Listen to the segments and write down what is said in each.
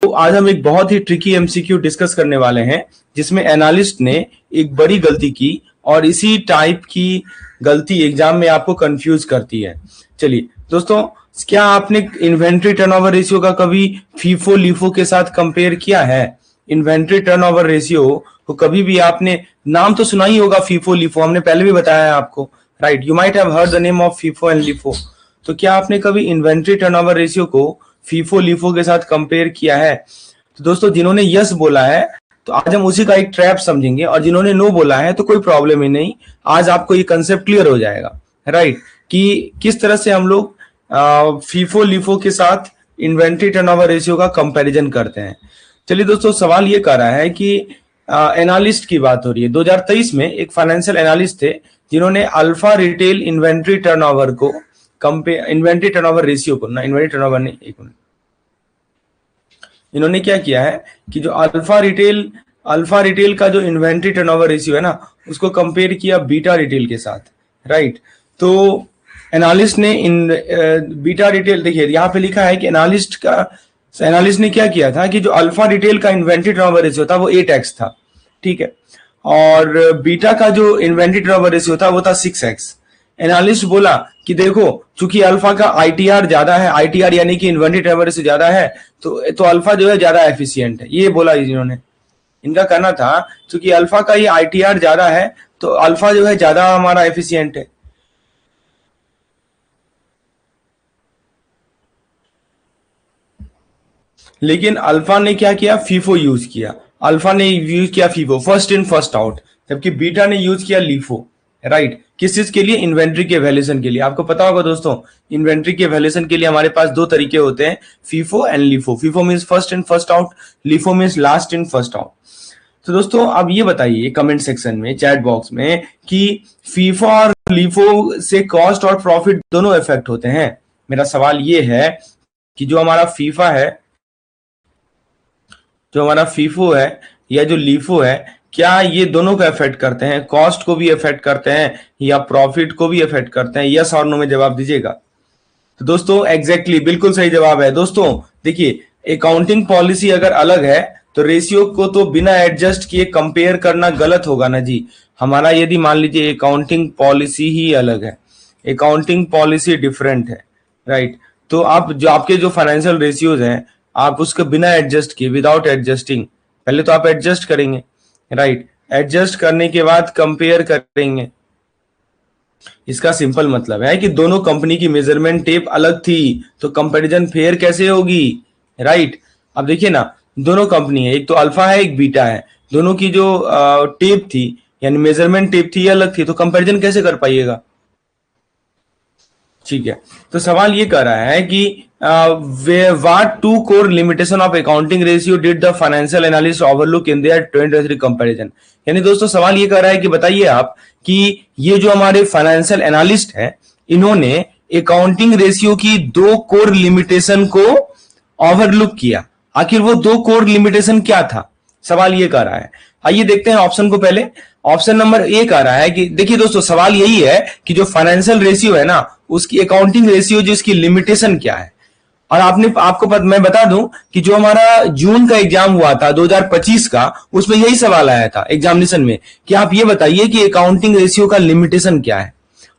तो आज हम एक बहुत ही ट्रिकी एमसीक्यू डिस्कस करने वाले हैं जिसमें एनालिस्ट ने एक बड़ी गलती की और इसी टाइप की गलती एग्जाम में आपको कंफ्यूज करती है। चलिए दोस्तों, क्या आपने इन्वेंट्री टर्नओवर रेशियो का कभी फीफो लीफो के साथ कंपेयर किया है? इन्वेंट्री टर्नओवर रेशियो को कभी भी आपने नाम तो सुना ही होगा, फीफो लीफो, हमने पहले भी बताया है आपको, right? You might have heard the name of FIFO and LIFO. तो क्या आपने कभी इन्वेंट्री टर्नओवर रेशियो को फीफो लीफो के साथ कंपेयर किया है? तो दोस्तों, जिन्होंने यस बोला है तो आज हम उसी का एक ट्रैप समझेंगे, और जिन्होंने नो बोला है तो कोई प्रॉब्लम ही नहीं, आज आपको ये कंसेप्ट क्लियर हो जाएगा, राइट? कि किस तरह से हम लोग फीफो लीफो के साथ इन्वेंट्री टर्नओवर रेशियो का कंपैरिजन करते हैं। चलिए दोस्तों, सवाल ये कर रहा है कि एनालिस्ट की बात हो रही है। 2023 में एक फाइनेंशियल एनालिस्ट थे जिन्होंने अल्फा रिटेल इन्वेंट्री टर्नओवर को इन्वेंट्री टर्नओवर रेशियो को, ना इन्वेंट्री टर्नओवर नहीं, एक मिनट, इन्होंने क्या किया है कि जो अल्फा रिटेल का जो इन्वेंट्री टर्नओवर रेशियो है ना, उसको कंपेयर किया बीटा रिटेल के साथ, राइट? तो एनालिस्ट ने इन बीटा रिटेल, देखिए यहाँ पे लिखा है कि एनालिस्ट ने क्या किया था कि जो अल्फा रिटेल का इन्वेंट्री टर्नओवर रेशियो था वो 8x था, ठीक है, और बीटा का जो इन्वेंट्री टर्नओवर रेशियो था वो था 6x। एनालिस्ट बोला कि देखो, चूंकि अल्फा का आईटीआर ज्यादा है, आईटीआर यानी कि इन्वेंट्री टर्नओवर से ज्यादा है, तो अल्फा जो है ज्यादा एफिशिएंट है, ये बोला इन्होंने। इनका कहना था चूंकि अल्फा का ये आईटीआर ज्यादा है तो अल्फा जो है ज्यादा हमारा एफिशिएंट है। लेकिन अल्फा ने क्या किया? फीफो यूज किया। अल्फा ने यूज किया FIFO, first in first out, जबकि बीटा ने यूज किया लीफो, राइट? किस चीज के लिए? इन्वेंट्री के वैल्यूएशन के लिए। आपको पता होगा दोस्तों, इन्वेंट्री के वैल्यूएशन के लिए हमारे पास दो तरीके होते हैं, FIFO and LIFO. FIFO means first in first out, LIFO means last in first out. तो दोस्तों, अब ये बताइए कमेंट सेक्शन में, चैट बॉक्स में, कि फीफो और लीफो से कॉस्ट और प्रॉफिट दोनों इफेक्ट होते हैं। मेरा सवाल ये है कि जो हमारा फीफा है, जो हमारा फीफो है या जो लीफो है, क्या ये दोनों को इफेक्ट करते हैं? कॉस्ट को भी इफेक्ट करते हैं या प्रॉफिट को भी इफेक्ट करते हैं? यस और नो में जवाब दीजिएगा। तो दोस्तों, एग्जैक्टली बिल्कुल सही जवाब है। दोस्तों देखिए, अकाउंटिंग पॉलिसी अगर अलग है तो रेशियो को तो बिना एडजस्ट किए कंपेयर करना गलत होगा ना जी। हमारा यदि मान लीजिए अकाउंटिंग पॉलिसी ही अलग है, अकाउंटिंग पॉलिसी डिफरेंट है, राइट? तो आप जो आपके जो फाइनेंशियल रेशियोज हैं, आप उसको बिना एडजस्ट किए, विदाउट एडजस्टिंग, पहले तो आप एडजस्ट करेंगे, राइट? एडजस्ट करने के बाद कंपेयर करेंगे। इसका सिंपल मतलब है कि दोनों कंपनी की मेजरमेंट टेप अलग थी, तो कंपैरिजन फेयर कैसे होगी, राइट? अब देखिए ना, दोनों कंपनी है, एक तो अल्फा है एक बीटा है, दोनों की जो टेप थी यानी मेजरमेंट टेप थी ये अलग थी, तो कंपैरिजन कैसे कर पाइएगा? ठीक है, तो सवाल ये कर रहा है कि what two core limitation of accounting ratio did the financial analyst overlook in their 2023 comparison? यानी दोस्तों सवाल ये कर रहा है कि बताइए आप कि ये जो हमारे फाइनेंशियल एनालिस्ट है, इन्होंने अकाउंटिंग रेशियो की दो कोर लिमिटेशन को ओवरलुक किया। आखिर वो दो कोर लिमिटेशन क्या था? सवाल ये कर रहा है। आइए देखते हैं ऑप्शन को। पहले ऑप्शन नंबर ए कह रहा है कि देखिए दोस्तों, सवाल यही है कि जो फाइनेंशियल रेशियो है ना, उसकी अकाउंटिंग रेशियो जो इसकी लिमिटेशन क्या है। और मैं बता दूं कि जो हमारा जून का एग्जाम हुआ था 2025 का, उसमें यही सवाल आया था एग्जामिनेशन में कि आप ये बताइए कि अकाउंटिंग रेशियो का लिमिटेशन क्या है,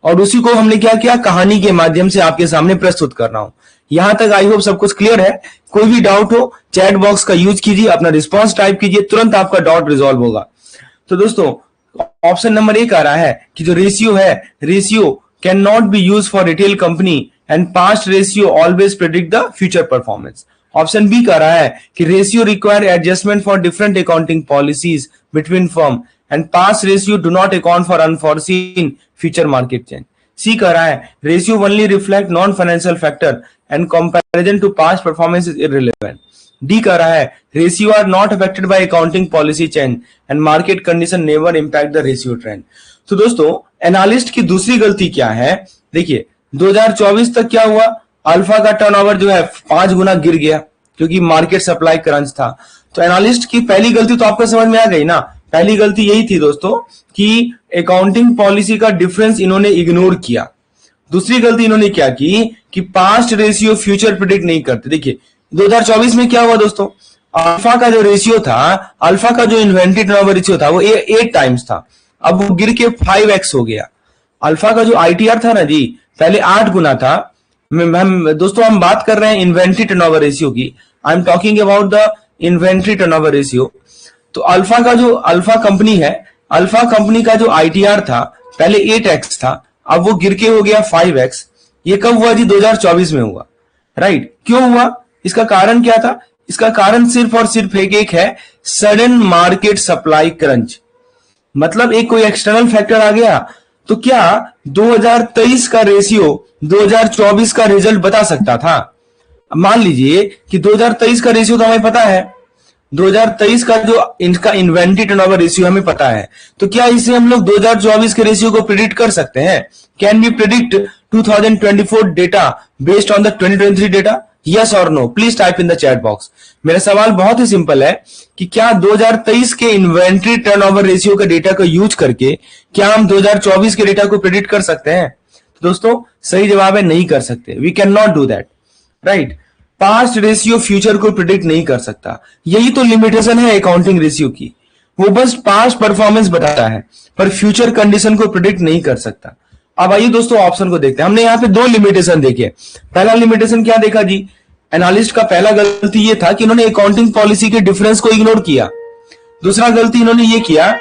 और उसी को हमने क्या किया, कहानी के माध्यम से आपके सामने प्रस्तुत कर रहा हूं। यहां तक आई होप सब कुछ क्लियर है। कोई भी डाउट हो, चैट बॉक्स का यूज कीजिए, अपना रिस्पॉन्स टाइप कीजिए, तुरंत आपका डाउट रिजॉल्व होगा। तो दोस्तों, ऑप्शन नंबर ए कह रहा है कि जो रेशियो है, ratio can not be use for retail company and past ratio always predict the future performance. Option B कह रहा है कि ratio require adjustment for different accounting policies between firm and past ratio do not account for unforeseen future market change. C कह रहा है ratio only reflect non financial factor and comparison to past performance is irrelevant. D कह रहा है ratio are not affected by accounting policy change and market condition never impact the ratio trend. तो दोस्तों, analyst की दूसरी गलती क्या है? देखिए 2024 तक क्या हुआ, अल्फा का टर्नओवर जो है 5 गुना गिर गया क्योंकि मार्केट सप्लाई क्रंच था। तो एनालिस्ट की पहली गलती तो आपको समझ में आ गई ना। पहली गलती यही थी दोस्तों कि अकाउंटिंग पॉलिसी का डिफरेंस इन्होंने इग्नोर किया। दूसरी गलती इन्होंने क्या की कि पास्ट रेशियो फ्यूचर प्रिडिक्ट नहीं करते। देखिए 2024 में क्या हुआ दोस्तों, अल्फा का जो रेशियो था, अल्फा का जो इन्वेंट्री टर्नओवर रेशियो था वो 8 टाइम्स था, अब वो गिर के 5x हो गया। अल्फा का जो आईटीआर था ना जी, पहले 8 गुना था। दोस्तों हम बात कर रहे हैं इन्वेंट्री टर्नओवर रेशियो की, I am talking about the inventory turnover ratio. तो अल्फा का जो अल्फा कंपनी है, अल्फा कंपनी का जो आईटीआर था पहले 8x था, अब वो गिर के हो गया 5x। ये कब हुआ जी? 2024 में हुआ, राइट। क्यों हुआ? इसका कारण क्या था? इसका कारण सिर्फ और सिर्फ एक है, सडन मार्केट सप्लाई क्रंच। मतलब एक कोई एक्सटर्नल फैक्टर आ गया, तो क्या 2023 का रेशियो 2024 का रिजल्ट बता सकता था? मान लीजिए कि 2023 का रेशियो तो हमें पता है, 2023 का जो इनका इन्वेंट्री टर्नओवर रेशियो हमें पता है, तो क्या इसे हम लोग 2024 के रेशियो को प्रिडिक्ट कर सकते हैं? Can we predict 2024 data based on the 2023 data? Yes और no? Please type in the chat box. मेरा सवाल बहुत ही सिंपल है कि क्या 2023 के इन्वेंट्री टर्नओवर रेशियो के डेटा को यूज करके क्या हम 2024 के डेटा को प्रिडिक्ट कर सकते हैं? तो दोस्तों सही जवाब है नहीं कर सकते। We can not do that, right. Past ratio future को प्रिडिक्ट नहीं कर सकता, यही तो लिमिटेशन है अकाउंटिंग रेशियो की। वो बस पास्ट परफॉर्मेंस बताता है पर फ्यूचर कंडीशन को प्रिडिक्ट नहीं कर सकता। अब आइए दोस्तों ऑप्शन को देखते हैं। हमने यहाँ पे दो लिमिटेशन देखे। पहला लिमिटेशन क्या देखा जी? एनालिस्ट का पहला गलती ये था कि इन्होंने अकाउंटिंग पॉलिसी के डिफरेंस को इग्नोर किया। दूसरा गलती इन्होंने ये किया,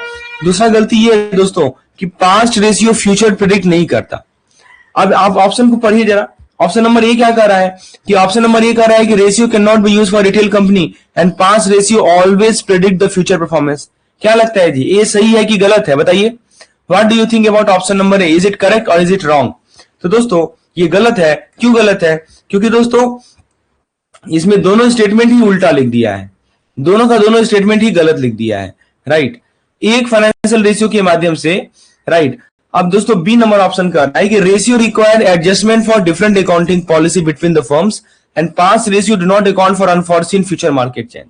दूसरा गलती ये है दोस्तों कि पास्ट रेशियो फ्यूचर प्रिडिक्ट नहीं करता। अब आप ऑप्शन को पढ़िए जरा। ऑप्शन नंबर ए क्या कह रहा है कि ऑप्शन नंबर ए कह रहा है कि ratio can not be use for retail company and past ratio always predict the future performance. क्या लगता है जी, ये सही है कि गलत है? बताइए, what do you think about option number A? Is it correct और इज इट रॉन्ग? तो दोस्तों ये गलत है। क्यों गलत है? क्योंकि दोस्तों इसमें दोनों स्टेटमेंट ही उल्टा लिख दिया है, दोनों का दोनों स्टेटमेंट ही गलत लिख दिया है, राइट। एक फाइनेंशियल रेशियो के माध्यम से, राइट। अब दोस्तों बी नंबर ऑप्शन कर रहा है कि ratio require adjustment for different accounting policy between the firms and past ratio do not account for unfortune future market change.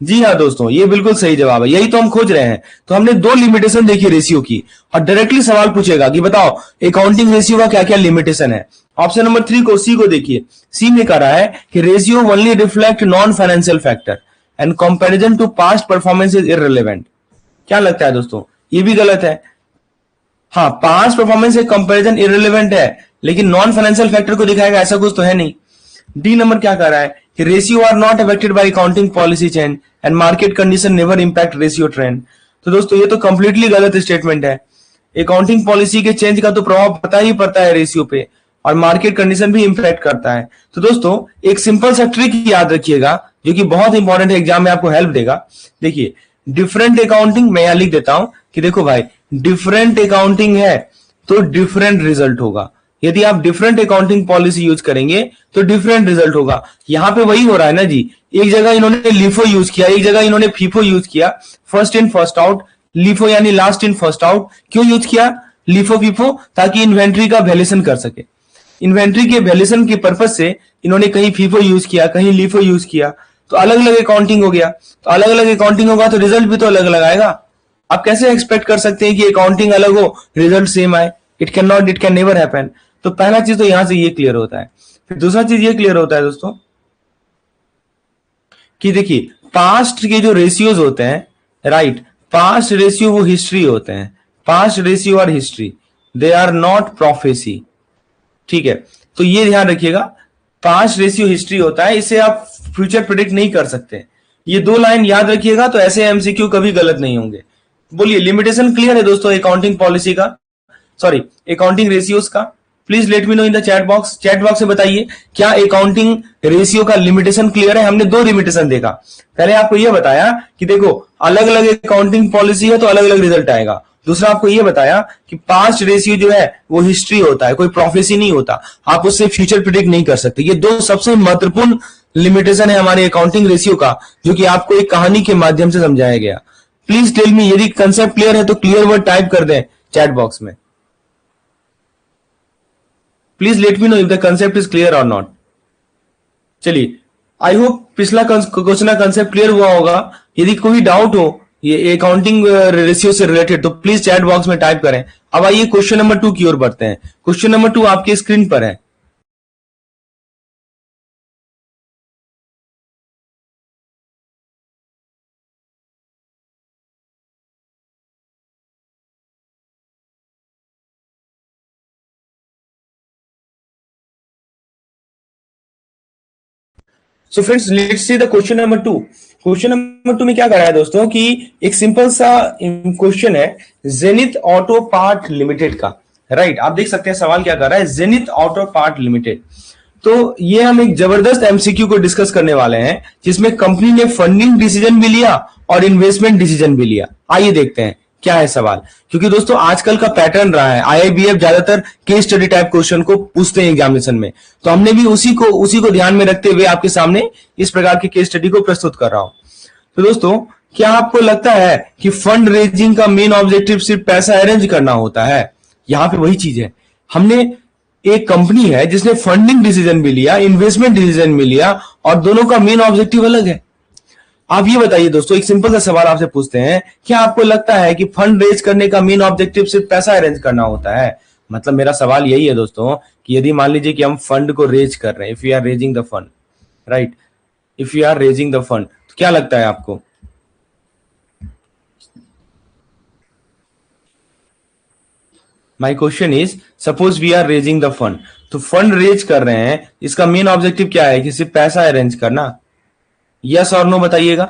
जी हाँ दोस्तों, ये बिल्कुल सही जवाब है, यही तो हम खोज रहे हैं। तो हमने दो लिमिटेशन देखी रेशियो की, और डायरेक्टली सवाल पूछेगा कि बताओ अकाउंटिंग रेशियो का क्या क्या लिमिटेशन है। ऑप्शन नंबर 3 को, सी को देखिए। सी में कह रहा है कि ratio only reflect non financial factor and comparison to past performance is irrelevant. क्या लगता है दोस्तों? ये भी गलत है। हाँ, पास्ट परफॉर्मेंस से कंपैरिजन इररिलेवेंट है, लेकिन नॉन फाइनेंशियल फैक्टर को दिखाएगा ऐसा कुछ तो है नहीं। डी नंबर क्या कह रहा है कि ratio are not affected by accounting policy change and market condition never impact ratio trend. तो दोस्तों ये तो कंप्लीटली गलत स्टेटमेंट है। अकाउंटिंग पॉलिसी के चेंज का तो प्रभाव पता ही पड़ता है रेशियो पे, और मार्केट कंडीशन भी इंपैक्ट करता है। तो दोस्तों एक सिंपल सा ट्रिक याद रखिएगा जो कि बहुत इंपॉर्टेंट है, एग्जाम में आपको हेल्प देगा। देखिए, डिफरेंट अकाउंटिंग, मैं यहां लिख देता हूं कि देखो भाई, डिफरेंट अकाउंटिंग है तो डिफरेंट रिजल्ट होगा। यदि आप डिफरेंट अकाउंटिंग पॉलिसी यूज करेंगे तो डिफरेंट रिजल्ट होगा। यहां पे वही हो रहा है ना जी, एक जगह इन्होंने लिफो यूज किया, एक जगह इन्होंने फीफो यूज किया, first in first out, LIFO यानी लास्ट इन फर्स्ट आउट। क्यों यूज किया लिफो फीफो? ताकि इन्वेंट्री का वैल्यूएशन कर सके। इन्वेंट्री के वैल्यूएशन के पर्पज से इन्होंने कहीं फीफो यूज किया, कहीं लिफो यूज किया, तो अलग अलग अकाउंटिंग हो गया। तो अलग अलग अकाउंटिंग होगा तो रिजल्ट भी तो अलग अलग आएगा। आप कैसे एक्सपेक्ट कर सकते हैं कि अकाउंटिंग अलग हो रिजल्ट सेम आए? It can not, it can never happen. तो पहला चीज तो यहां से ये क्लियर होता है। फिर दूसरा चीज ये क्लियर होता है दोस्तों कि देखिए, पास्ट के जो रेशियोज होते हैं, राइट, पास्ट रेशियो वो हिस्ट्री होते हैं। पास्ट रेशियो और history, they are not prophecy. ठीक है, तो ये ध्यान रखिएगा, पास्ट रेशियो हिस्ट्री होता है, इसे आप फ्यूचर प्रिडिक्ट नहीं कर सकते। ये दो लाइन याद रखिएगा तो ऐसे एमसीक्यू कभी गलत नहीं होंगे। बोलिए, लिमिटेशन क्लियर है दोस्तों अकाउंटिंग पॉलिसी का, सॉरी अकाउंटिंग रेशियोज का? Please let me know in the chat box. Chat box से बताइए क्या अकाउंटिंग रेशियो का लिमिटेशन क्लियर है? हमने दो लिमिटेशन देखा। पहले आपको यह बताया कि देखो अलग अलग अकाउंटिंग पॉलिसी है तो अलग अलग रिजल्ट आएगा। दूसरा आपको यह बताया कि पास्ट रेशियो जो है वो हिस्ट्री होता है, कोई प्रोफेसी नहीं होता, आप उससे फ्यूचर प्रिडिक्ट नहीं कर सकते। ये दो सबसे महत्वपूर्ण लिमिटेशन है हमारे अकाउंटिंग रेशियो का, जो कि आपको एक कहानी के माध्यम से समझाया गया। प्लीज टेल मी, यदि कंसेप्ट क्लियर है तो क्लियर वर्ड टाइप कर दें चैट बॉक्स में। Please let me know if the concept is clear और नॉट। चलिए, आई होप पिछला क्वेश्चन का कंसेप्ट क्लियर हुआ होगा। यदि कोई डाउट हो ये अकाउंटिंग रेशियो से रिलेटेड तो प्लीज चैट बॉक्स में टाइप करें। अब आइए क्वेश्चन नंबर 2 की ओर बढ़ते हैं। क्वेश्चन नंबर 2 आपके स्क्रीन पर है। So friends let's see the question number 2। Question number 2 में क्या कर रहा है दोस्तों कि एक सिंपल सा क्वेश्चन है जेनिथ ऑटो पार्ट लिमिटेड का। राइट, आप देख सकते हैं सवाल क्या कर रहा है, जेनिथ ऑटो पार्ट लिमिटेड। तो ये हम एक जबरदस्त एमसीक्यू को डिस्कस करने वाले हैं जिसमें कंपनी ने फंडिंग डिसीजन भी लिया और इन्वेस्टमेंट डिसीजन भी लिया। आइए देखते हैं क्या है सवाल, क्योंकि दोस्तों आजकल का पैटर्न रहा है, आईआईबीएफ ज्यादातर केस स्टडी टाइप क्वेश्चन को पूछते हैं एग्जामिनेशन में, तो हमने भी उसी को ध्यान में रखते हुए आपके सामने इस प्रकार की केस स्टडी को प्रस्तुत कर रहा हूं। तो दोस्तों क्या आपको लगता है कि फंड रेजिंग का मेन ऑब्जेक्टिव सिर्फ पैसा अरेंज करना होता है? यहां पे वही चीज है, हमने एक कंपनी है जिसने फंडिंग डिसीजन भी लिया, इन्वेस्टमेंट डिसीजन भी लिया और दोनों का मेन ऑब्जेक्टिव अलग है। आप ये बताइए दोस्तों, एक सिंपल सा सवाल आपसे पूछते हैं, क्या आपको लगता है कि फंड रेज करने का मेन ऑब्जेक्टिव सिर्फ पैसा अरेंज करना होता है? मतलब मेरा सवाल यही है दोस्तों कि यदि मान लीजिए कि हम फंड को रेज कर रहे हैं, if you are raising the fund, right, if you are raising the fund, तो क्या लगता है आपको? My question is suppose we are raising the fund, तो फंड रेज कर रहे हैं, इसका मेन ऑब्जेक्टिव क्या है कि सिर्फ पैसा अरेंज करना? यस और नो बताइएगा।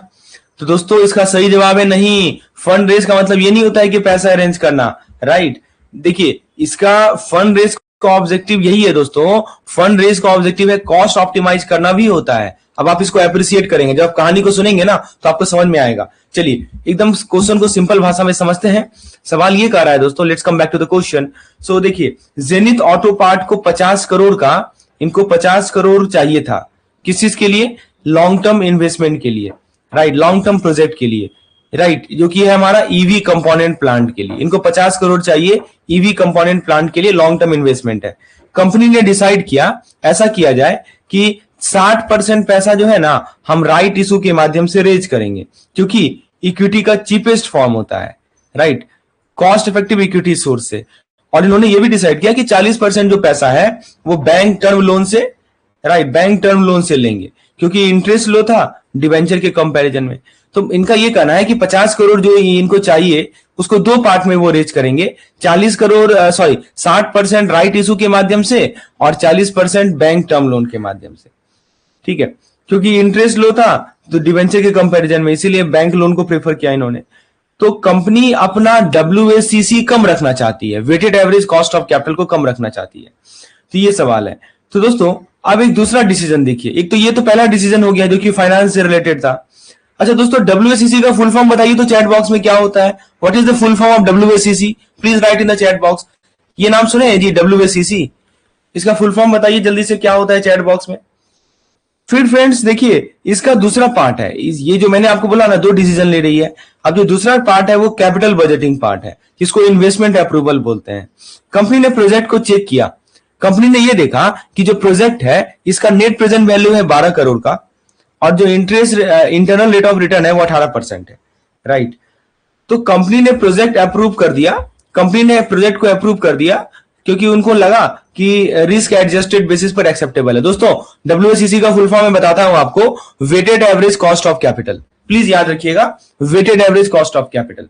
तो दोस्तों इसका सही जवाब है नहीं, फंड रेज का मतलब ये नहीं होता है कि पैसा अरेंज करना। राइट, देखिए इसका फंड रेज का ऑब्जेक्टिव यही है दोस्तों, फंड रेज का ऑब्जेक्टिव है कॉस्ट ऑप्टिमाइज करना भी होता है। अब आप इसको अप्रिशिएट करेंगे, जब आप कहानी को सुनेंगे ना तो आपको समझ में आएगा। चलिए एकदम क्वेश्चन को सिंपल भाषा में समझते हैं। सवाल ये कह रहा है दोस्तों, let's come back to the question. So देखिए जेनिथ ऑटो पार्ट को 50 करोड़ का, इनको 50 करोड़ चाहिए था, किस चीज के लिए? लॉन्ग टर्म इन्वेस्टमेंट के लिए, राइट, लॉन्ग टर्म प्रोजेक्ट के लिए, राइट, जो कि है हमारा ईवी कंपोनेंट प्लांट के लिए। इनको 50 करोड़ चाहिए ईवी कंपोनेंट प्लांट के लिए, लॉन्ग टर्म इन्वेस्टमेंट है। कंपनी ने डिसाइड किया ऐसा किया जाए कि 60% पैसा जो है ना हम राइट इशू के माध्यम से रेज करेंगे, क्योंकि इक्विटी का चीपेस्ट फॉर्म होता है, right, cost effective equity source से। और इन्होंने ये भी डिसाइड किया कि 40% जो पैसा है वो बैंक टर्म लोन से, राइट, बैंक टर्म लोन से लेंगे, क्योंकि इंटरेस्ट लो था डिवेंचर के कंपैरिजन में। तो इनका ये कहना है कि 50 करोड़ जो इनको चाहिए उसको दो पार्ट में वो रेज करेंगे, 60% राइट इशू के माध्यम से और 40% बैंक टर्म लोन के माध्यम से। ठीक है, क्योंकि इंटरेस्ट लो था तो डिवेंचर के कंपैरिजन में, इसीलिए बैंक लोन को प्रेफर किया इन्होंने। तो कंपनी अपना WACC कम रखना चाहती है, weighted average cost of capital को कम रखना चाहती है। तो ये सवाल है। तो दोस्तों अब एक दूसरा डिसीजन देखिए, एक तो ये तो पहला डिसीजन हो गया जो कि फाइनेंस से रिलेटेड था। अच्छा दोस्तों WACC का फुल फॉर्म बताइए तो चैट बॉक्स में क्या होता है? What is the full form of WACC? Please right in the chat box. ये नाम सुने हैं जी WACC, इसका फुल फॉर्म बताइए जल्दी से क्या होता है चैट बॉक्स में। फिर फ्रेंड्स देखिए इसका दूसरा पार्ट है, ये जो मैंने आपको बोला ना दो डिसीजन ले रही है, अब जो दूसरा पार्ट है वो कैपिटल बजटिंग पार्ट है, जिसको इन्वेस्टमेंट अप्रूवल बोलते हैं। कंपनी ने प्रोजेक्ट को चेक किया, कंपनी ने ये देखा कि जो प्रोजेक्ट है इसका नेट प्रेजेंट वैल्यू है 12 करोड़ का और जो इंटरनल रेट ऑफ रिटर्न है वो 18% है, राइट। तो कंपनी ने प्रोजेक्ट अप्रूव कर दिया, कंपनी ने प्रोजेक्ट को अप्रूव कर दिया क्योंकि उनको लगा कि रिस्क एडजस्टेड बेसिस पर एक्सेप्टेबल है। दोस्तों WACC का फुल फॉर्म मैं बताता हूं आपको, weighted average cost of capital. Please याद रखिएगा, weighted average cost of capital.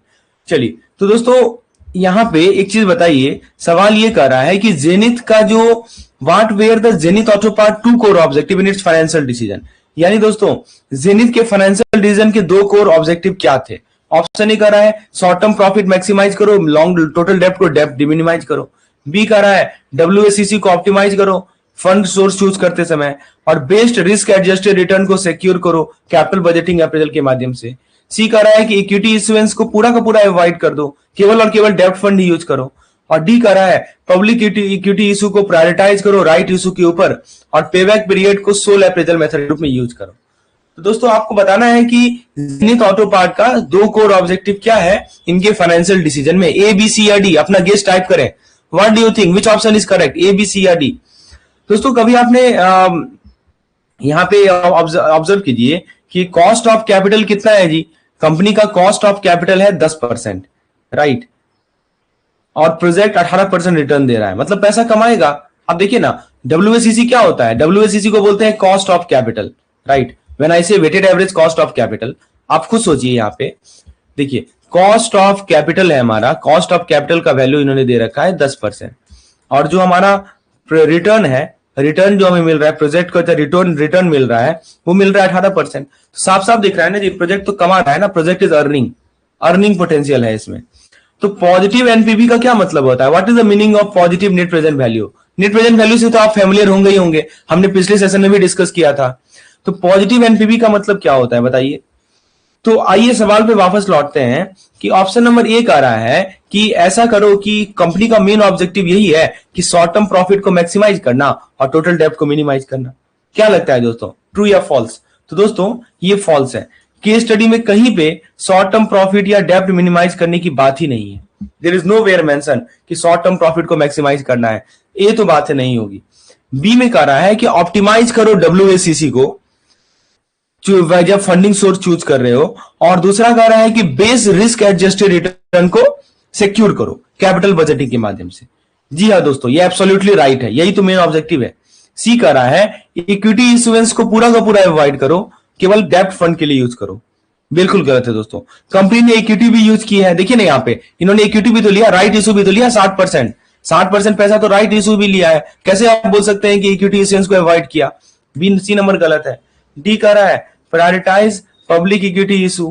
चलिए तो दोस्तों यहां पे एक चीज बताइए, सवाल ये कर रहा है कि जेनिथ का जो what were the Zenith auto part 2 core objective in its financial decision, यानी दोस्तों जेनिथ के फाइनेंशियल डिसीजन के 2 कोर ऑब्जेक्टिव क्या थे? ऑप्शन ए कर रहा है शॉर्ट टर्म प्रॉफिट मैक्सिमाइज करो, लॉन्ग टोटल डेब्ट को डेब्ट डिमिनिमाइज करो। बी कर रहा है WACC को ऑप्टिमाइज करो फंड सोर्स चूज करते समय, और बेस्ट रिस्क एडजस्टेड रिटर्न को सिक्योर करो कैपिटल बजटिंग अप्रेजल के माध्यम से। सी कर रहा है कि इक्विटी इश्यूएंस को पूरा का पूरा अवॉइड कर दो, केवल और केवल डेब्ट फंड ही यूज करो। और डी कर रहा है पब्लिक इक्विटी इशू को प्रायोरिटाइज करो राइट इशू के ऊपर, और पेबैक पीरियड को सोल अप्रेजल मेथड रूप में यूज करो। तो दोस्तों आपको बताना है कि जेनिथ ऑटो पार्ट का 2 कोर ऑब्जेक्टिव क्या है इनके फाइनेंशियल डिसीजन में, ए बी सी या डी। अपना गेस टाइप करें, what do you think which option is correct, A B C या डी। दोस्तों कभी आपने यहां पे ऑब्जर्व कीजिए कि कॉस्ट ऑफ कैपिटल कितना है जी? कंपनी का कॉस्ट ऑफ कैपिटल है 10%, राइट, और प्रोजेक्ट 18% रिटर्न दे रहा है, मतलब पैसा कमाएगा। अब देखिए ना WACC क्या होता है, WACC को बोलते हैं cost of capital, right, when I say weighted average cost of capital. आप खुद सोचिए यहां पे, देखिए कॉस्ट ऑफ कैपिटल है हमारा, कॉस्ट ऑफ कैपिटल का वैल्यू इन्होंने दे रखा है 10%, और जो हमारा रिटर्न है, रिटर्न जो हमें मिल रहा है, प्रोजेक्ट को रिटर्न मिल रहा है, वो मिल रहा है 18%। तो साफ साफ दिख रहा है ना जी, प्रोजेक्ट तो कमा रहा है ना, प्रोजेक्ट इज अर्निंग पोटेंशियल है इसमें। तो पॉजिटिव एनपीवी का क्या मतलब होता है? What is the meaning of positive net present value? Net present value से तो आप फेमिलियर होंगे ही होंगे, हमने पिछले सेशन में भी डिस्कस किया था। तो पॉजिटिव एनपीवी का मतलब क्या होता है बताइए। तो आइए सवाल पे वापस लौटते हैं कि ऑप्शन नंबर ए कह रहा है कि ऐसा करो कि कंपनी का मेन ऑब्जेक्टिव यही है कि शॉर्ट टर्म प्रॉफिट को मैक्सिमाइज करना और टोटल डेब्ट को मिनिमाइज करना। क्या लगता है दोस्तों, ट्रू या फॉल्स? तो दोस्तों ये फॉल्स है। केस स्टडी में कहीं पे शॉर्ट टर्म प्रॉफिट या डेब्ट मिनिमाइज करने की बात ही नहीं है। There is no where mention कि शॉर्ट टर्म प्रॉफिट को मैक्सिमाइज करना है, ये तो बात नहीं होगी। बी में कह रहा है कि ऑप्टिमाइज करो WACC को जब फंडिंग सोर्स चूज कर रहे हो, और दूसरा कह रहा है कि बेस रिस्क एडजस्टेड रिटर्न को सिक्योर करो कैपिटल बजटिंग के माध्यम से। जी हाँ दोस्तों, ये एब्सोल्युटली राइट है, यही तो मेन ऑब्जेक्टिव है। सी कह रहा है इक्विटी इश्यूएंस को पूरा का पूरा अवॉइड करो, केवल डेब्ट फंड के लिए यूज करो। बिल्कुल गलत है दोस्तों। कंपनी ने इक्विटी भी यूज की है, देखिए ना यहाँ पे इन्होंने इक्विटी भी तो लिया, राइट इशू भी तो लिया 60% पैसा तो राइट इशू भी लिया है। कैसे आप बोल सकते हैं कि इक्विटी इश्यूएंस को अवॉइड किया? सी नंबर गलत है। डी कह रहा है prioritize public equity issue,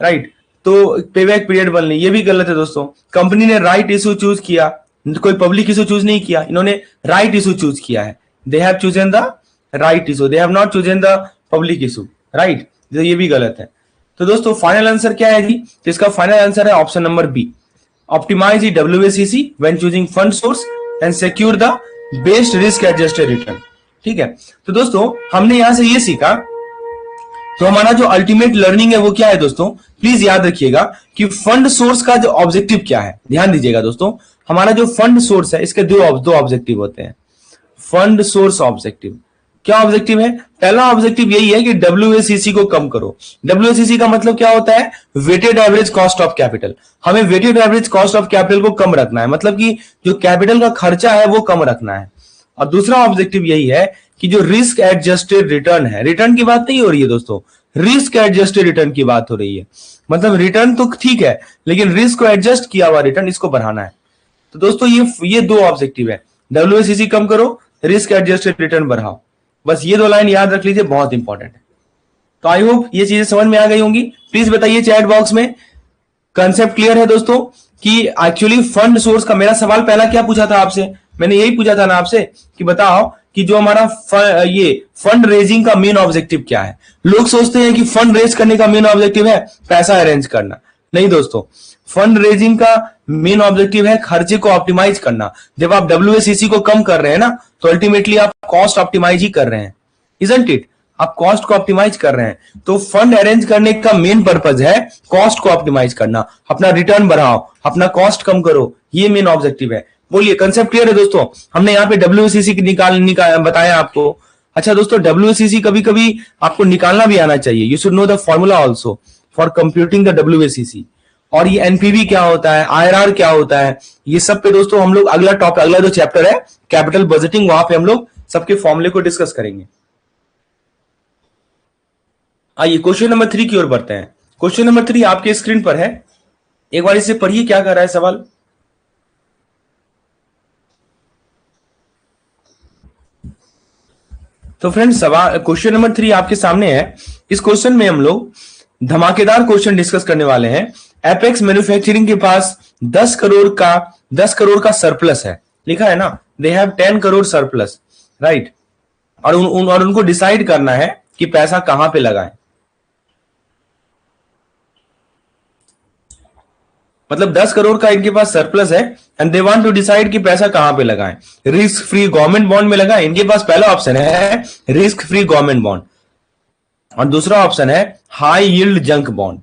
right, तो पेबैक पीरियड बननी, ये भी गलत है दोस्तों। कंपनी ने राइट इशू चूज किया, कोई पब्लिक इशू चूज नहीं किया, इन्होंने राइट इशू चूज किया है। They have chosen the right issue, they have not chosen the public issue, right, तो ये भी गलत है। तो दोस्तों फाइनल आंसर क्या है जी? तो इसका फाइनल आंसर है option number B, optimize WACC when choosing fund source and secure the based risk adjusted return. ठीक है, तो दोस्तों हमने यहां से ये सीखा। तो हमारा जो अल्टीमेट लर्निंग है वो क्या है दोस्तों? प्लीज याद रखिएगा कि फंड सोर्स का जो ऑब्जेक्टिव क्या है, ध्यान दीजिएगा दोस्तों। हमारा जो फंड सोर्स है इसके दो ऑब्जेक्टिव होते हैं। फंड सोर्स ऑब्जेक्टिव क्या ऑब्जेक्टिव है? पहला ऑब्जेक्टिव यही है कि WACC को कम करो। WACC का मतलब क्या होता है? Weighted average cost of capital. हमें weighted average cost of capital को कम रखना है, मतलब कि जो कैपिटल का खर्चा है वो कम रखना है। और दूसरा ऑब्जेक्टिव यही है कि जो रिस्क एडजस्टेड रिटर्न है, रिटर्न की बात नहीं हो रही है दोस्तों, रिस्क एडजस्टेड रिटर्न की बात हो रही है। मतलब रिटर्न तो ठीक है, लेकिन रिस्क को एडजस्ट किया हुआ रिटर्न, इसको बढ़ाना है। तो दोस्तों ये दो ऑब्जेक्टिव है, WACC कम करो, रिस्क एडजस्टेड रिटर्न बढ़ाओ। बस ये दो लाइन याद रख लीजिए, बहुत इंपॉर्टेंट है। तो आई होप ये चीजें समझ में आ गई होंगी। प्लीज बताइए चैट बॉक्स में, कंसेप्ट क्लियर है दोस्तों? कि एक्चुअली फंड सोर्स का, मेरा सवाल पहला क्या पूछा था आपसे? मैंने यही पूछा था ना आपसे कि बताओ कि जो हमारा ये फंड रेजिंग का मेन ऑब्जेक्टिव क्या है। लोग सोचते हैं कि फंड रेज करने का मेन ऑब्जेक्टिव है पैसा अरेंज करना। नहीं दोस्तों, फंड रेजिंग का मेन ऑब्जेक्टिव है खर्चे को ऑप्टिमाइज करना। जब आप WACC को कम कर रहे हैं ना, तो अल्टीमेटली आप कॉस्ट ऑप्टिमाइज ही कर रहे हैं, इजंट इट? आप कॉस्ट को ऑप्टिमाइज कर रहे हैं। तो फंड अरेंज करने का मेन पर्पज है कॉस्ट को ऑप्टिमाइज करना, अपना रिटर्न बढ़ाओ, अपना कॉस्ट कम करो, ये मेन ऑब्जेक्टिव है। बोलिए कंसेप्ट क्लियर है दोस्तों? हमने यहाँ पे WACC निकाल बताया आपको। अच्छा दोस्तों, WACC कभी कभी आपको निकालना भी आना चाहिए। You should know the formula also for computing the WACC। और ये NPV क्या होता है, IRR क्या होता है, ये सब पे दोस्तों हम लोग अगला जो चैप्टर है कैपिटल बजटिंग, वहां पे हम लोग सबके फॉर्मूले को डिस्कस करेंगे। आइए क्वेश्चन नंबर 3 की ओर बढ़ते हैं। क्वेश्चन नंबर 3 आपके स्क्रीन पर है, एक बार इसे पढ़िए, क्या कर रहा है सवाल। तो फ्रेंड्स सवाल क्वेश्चन नंबर 3 आपके सामने है। इस क्वेश्चन में हम लोग धमाकेदार क्वेश्चन डिस्कस करने वाले हैं। एपेक्स मैन्युफैक्चरिंग के पास 10 करोड़ का सरप्लस है, लिखा है ना, they have 10 crore surplus, right. और उनको डिसाइड करना है कि पैसा कहां पे लगाएं। मतलब 10 करोड़ का इनके पास सरप्लस है and they want to decide कि पैसा कहां पे लगाएं। रिस्क फ्री गवर्नमेंट बॉन्ड में लगाएं। इनके पास पहला ऑप्शन है रिस्क फ्री गवर्नमेंट बॉन्ड और दूसरा ऑप्शन है हाई यील्ड जंक बॉन्ड।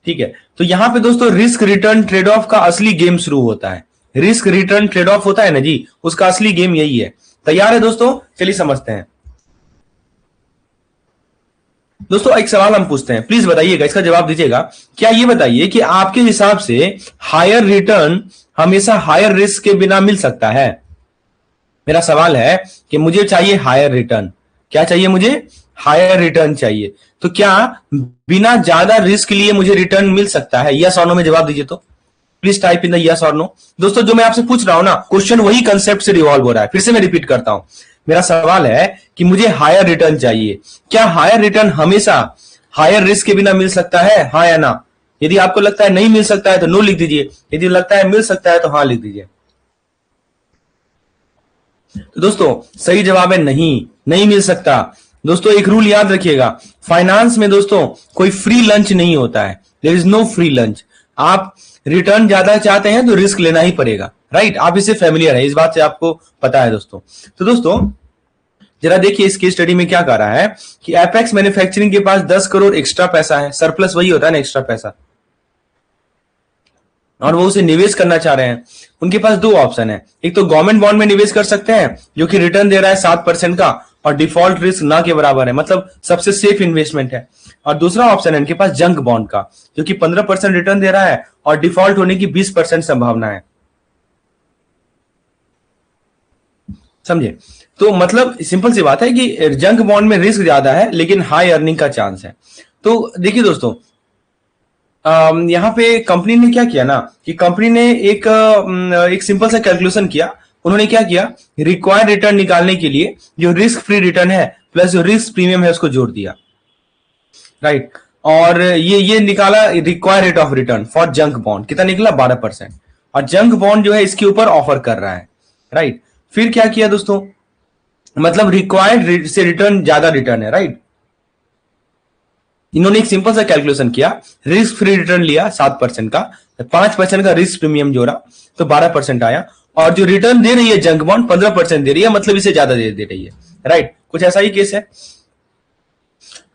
ठीक है, तो यहां पे दोस्तों रिस्क रिटर्न ट्रेड ऑफ का असली गेम शुरू होता है। रिस्क रिटर्न ट्रेड ऑफ होता है ना जी, उसका असली गेम यही है। तैयार है दोस्तों? चलिए समझते हैं। दोस्तों एक सवाल हम पूछते हैं, प्लीज बताइएगा, इसका जवाब दीजिएगा। क्या ये बताइए कि आपके हिसाब से हायर रिटर्न हमेशा हायर रिस्क के बिना मिल सकता है? मेरा सवाल है कि मुझे चाहिए हायर रिटर्न। क्या चाहिए मुझे? हायर रिटर्न चाहिए। तो क्या बिना ज्यादा रिस्क लिए मुझे रिटर्न मिल सकता है? यस और नो में जवाब दीजिए। तो please type in the yes और नो। दोस्तों जो मैं आपसे पूछ रहा हूं ना, क्वेश्चन वही कंसेप्ट से रिवॉल्व हो रहा है। फिर से मैं रिपीट करता हूं, मेरा सवाल है कि मुझे हायर रिटर्न चाहिए। क्या हायर रिटर्न हमेशा हायर रिस्क के बिना मिल सकता है, हाँ या ना? यदि आपको लगता है नहीं मिल सकता है तो नो लिख दीजिए, यदि लगता है मिल सकता है तो हाँ लिख दीजिए। तो दोस्तों सही जवाब है नहीं, नहीं मिल सकता। दोस्तों एक रूल याद रखिएगा, फाइनेंस में दोस्तों कोई फ्री लंच नहीं होता है, there is no free lunch. आप रिटर्न ज्यादा चाहते हैं तो रिस्क लेना ही पड़ेगा, राइट? आप इससे फेमिलियर है, इस बात से आपको पता है दोस्तों। तो दोस्तों जरा देखिए इस केस स्टडी में क्या कर रहा है कि एपेक्स मैन्युफैक्चरिंग के पास 10 करोड़ एक्स्ट्रा पैसा है, सरप्लस वही होता है ना एक्स्ट्रा पैसा, और वो उसे निवेश करना चाह रहे हैं। उनके पास दो ऑप्शन है, एक तो गवर्नमेंट बॉन्ड में निवेश कर सकते हैं जो कि रिटर्न दे रहा है 7% का और डिफॉल्ट रिस्क ना के बराबर है, मतलब सबसे सेफ इन्वेस्टमेंट है। और दूसरा ऑप्शन है इनके पास जंक बॉन्ड का, जो कि 15% रिटर्न दे रहा है और डिफॉल्ट होने की 20% संभावना है। समझे? तो मतलब सिंपल सी बात है कि जंक बॉन्ड में रिस्क ज्यादा है लेकिन हाई अर्निंग का चांस है। तो देखिए दोस्तों यहाँ पे कंपनी ने क्या किया ना कि कंपनी ने एक सिंपल सा कैलकुलेशन किया। उन्होंने क्या किया, रिक्वायर्ड रिटर्न निकालने के लिए जो रिस्क फ्री रिटर्न है प्लस जो रिस्क प्रीमियम है उसको जोड़ दिया, राइट? और ये निकाला required rate of return for junk bond, कितना निकला 12%। और जंक बॉन्ड जो है इसके ऊपर ऑफर कर रहा है, राइट? फिर क्या किया दोस्तों, मतलब रिक्वायर्ड से रिटर्न ज्यादा रिटर्न है, राइट? इन्होंने एक सिंपल सा कैलकुलेशन किया, रिस्क फ्री रिटर्न लिया 7% का, 5% का रिस्क प्रीमियम जोड़ा तो 12% आया, और जो रिटर्न दे रही है जंक बॉन्ड 15% दे रही है, मतलब इसे ज्यादा दे रही है, राइट? कुछ ऐसा ही केस है।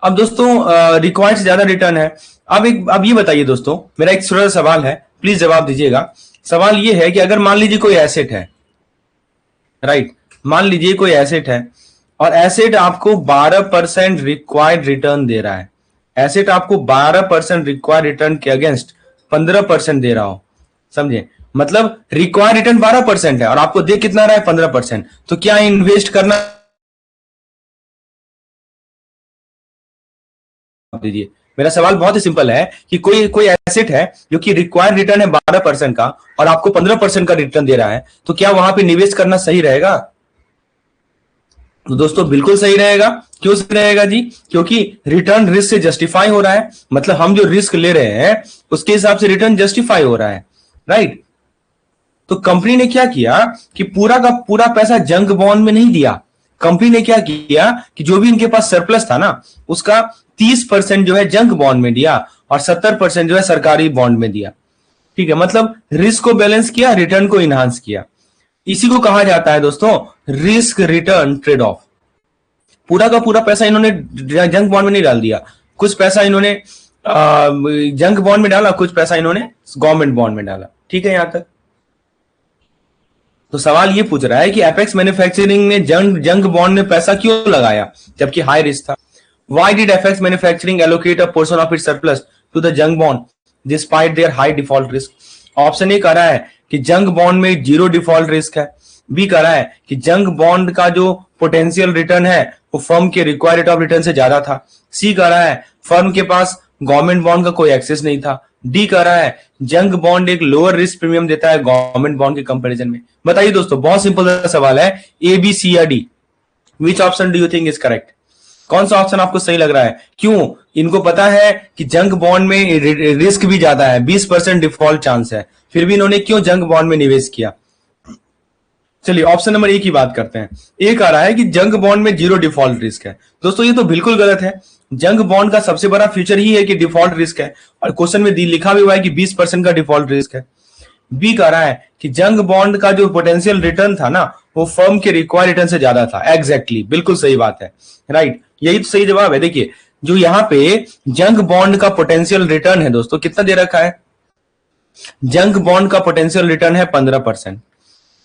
अब दोस्तों रिक्वायर्ड से ज्यादा रिटर्न है। अब ये बताइए दोस्तों, मेरा एक छोटा सा सवाल है, प्लीज जवाब दीजिएगा। सवाल ये है कि अगर मान लीजिए कोई एसेट है, राइट? मान लीजिए कोई एसेट है और एसेट आपको 12% रिक्वायर्ड रिटर्न दे रहा है, एसेट आपको 12% रिक्वायर्ड रिटर्न के अगेंस्ट 15% दे रहा हो, समझे? मतलब रिक्वायर्ड रिटर्न 12% है और आपको दे कितना रहा है 15%, तो क्या इन्वेस्ट करना दीजिए। मेरा सवाल बहुत ही सिंपल है कि कोई एसेट है जो कि रिक्वायर्ड रिटर्न है 12% का और आपको 15% का रिटर्न दे रहा है, तो क्या वहां पे निवेश करना सही रहेगा? तो दोस्तों बिल्कुल सही रहेगा। क्यों सही रहेगा जी? क्योंकि रिटर्न रिस्क से जस्टिफाई हो रहा है, मतलब हम जो रिस्क ले रहे हैं उसके हिसाब से रिटर्न जस्टिफाई हो रहा है, राइट? तो कंपनी ने क्या किया कि पूरा का पूरा पैसा जंक बॉन्ड में नहीं दिया। कंपनी ने क्या किया कि जो भी इनके पास सरप्लस था ना उसका 30% जो है जंक बॉन्ड में दिया और 70% जो है सरकारी बॉन्ड में दिया, ठीक है? मतलब रिस्क को बैलेंस किया, रिटर्न को इनहांस किया। इसी को कहा जाता है दोस्तों रिस्क रिटर्न ट्रेड ऑफ। पूरा का पूरा पैसा इन्होंने जंक बॉन्ड में नहीं डाल दिया, कुछ पैसा इन्होंने जंक बॉन्ड में डाला, कुछ पैसा इन्होंने गवर्नमेंट बॉन्ड में डाला, ठीक है? यहां तक तो सवाल ये पूछ रहा है कि एपेक्स मैन्युफैक्चरिंग ने जंक बॉन्ड में पैसा क्यों लगाया जबकि हाई रिस्क था? Why did Apex Manufacturing allocate a portion of its surplus to the junk bond despite their high default risk? Option A कह रहा है कि जंक बॉन्ड में जीरो डिफॉल्ट रिस्क है, बी कह रहा है कि जंक बॉन्ड का जो पोटेंशियल रिटर्न है वो फर्म के रिक्वायर्ड रेट ऑफ रिटर्न से ज्यादा था, सी कह रहा है फर्म के पास गवर्नमेंट बॉन्ड का कोई एक्सेस नहीं था, डी कह रहा है जंक बॉन्ड एक लोअर रिस्क प्रीमियम देता है गवर्नमेंट बॉन्ड के कंपैरिजन में। बताइए दोस्तों, बहुत सिंपल सवाल है, ए बी सी या D, which option do you think is correct? कौन सा ऑप्शन आपको सही लग रहा है? क्यों? इनको पता है कि जंक बॉन्ड में रिस्क भी ज्यादा है, 20% डिफॉल्ट चांस है, फिर भी इन्होंने क्यों जंक बॉन्ड में निवेश किया? चलिए ऑप्शन नंबर ए की बात करते हैं। ए कह रहा है कि जंक बॉन्ड में जीरो डिफॉल्ट रिस्क है। दोस्तों ये तो बिल्कुल गलत है। जंक बॉन्ड का सबसे बड़ा फीचर ही है कि डिफॉल्ट रिस्क है, और क्वेश्चन में लिखा भी हुआ है कि 20% का डिफॉल्ट रिस्क है। बी कह रहा है कि जंक बॉन्ड का जो पोटेंशियल रिटर्न था ना वो फर्म के रिक्वायर्ड रिटर्न से ज्यादा था। एग्जैक्टली बिल्कुल सही बात है, राइट? यही तो सही जवाब है। देखिए जो यहाँ पे जंक बॉन्ड का पोटेंशियल रिटर्न है दोस्तों कितना दे रखा है, जंक बॉन्ड का पोटेंशियल रिटर्न है 15%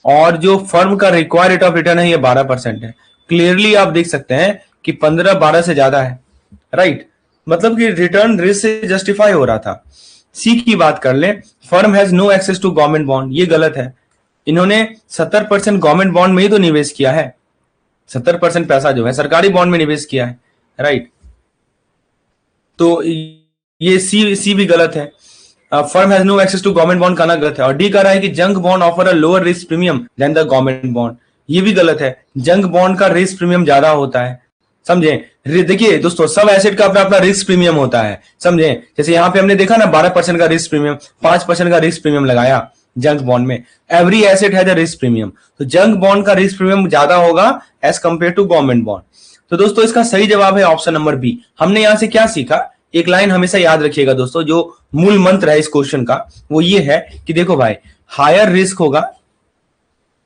और जो फर्म का रिक्वायर्ड रेट ऑफ रिटर्न है ये 12% है। क्लियरली आप देख सकते हैं कि 15-12 से ज्यादा है, राइट? मतलब कि रिटर्न रिस्क से जस्टिफाई हो रहा था। सी की बात कर ले, firm has no access to government bond, ये गलत है। इन्होंने 70% गवर्नमेंट बॉन्ड में ही तो निवेश किया है, 70% पैसा जो है सरकारी बॉन्ड में निवेश किया है, राइट? तो ये सी भी गलत है। Firm has no access to government bond कहना गलत है। और डी कह रहा है कि junk bond offer a lower risk premium than the government bond, ये भी गलत है। जंक बॉन्ड का रिस्क प्रीमियम ज्यादा होता है, समझे। देखिए दोस्तों, सब एसेट का अपना अपना रिस्क प्रीमियम होता है, समझे। जैसे यहाँ पे हमने देखा ना 12% का रिस्क प्रीमियम, 5% का रिस्क प्रीमियम लगाया जंक बॉन्ड में। Every asset has a risk premium, तो जंक बॉन्ड का रिस्क प्रीमियम ज्यादा होगा as compare to government bond. तो दोस्तों इसका सही जवाब है ऑप्शन नंबर बी। हमने यहां से क्या सीखा, एक लाइन हमेशा याद रखिएगा दोस्तों, जो मूल मंत्र है इस क्वेश्चन का वो ये है कि देखो भाई, हायर रिस्क होगा,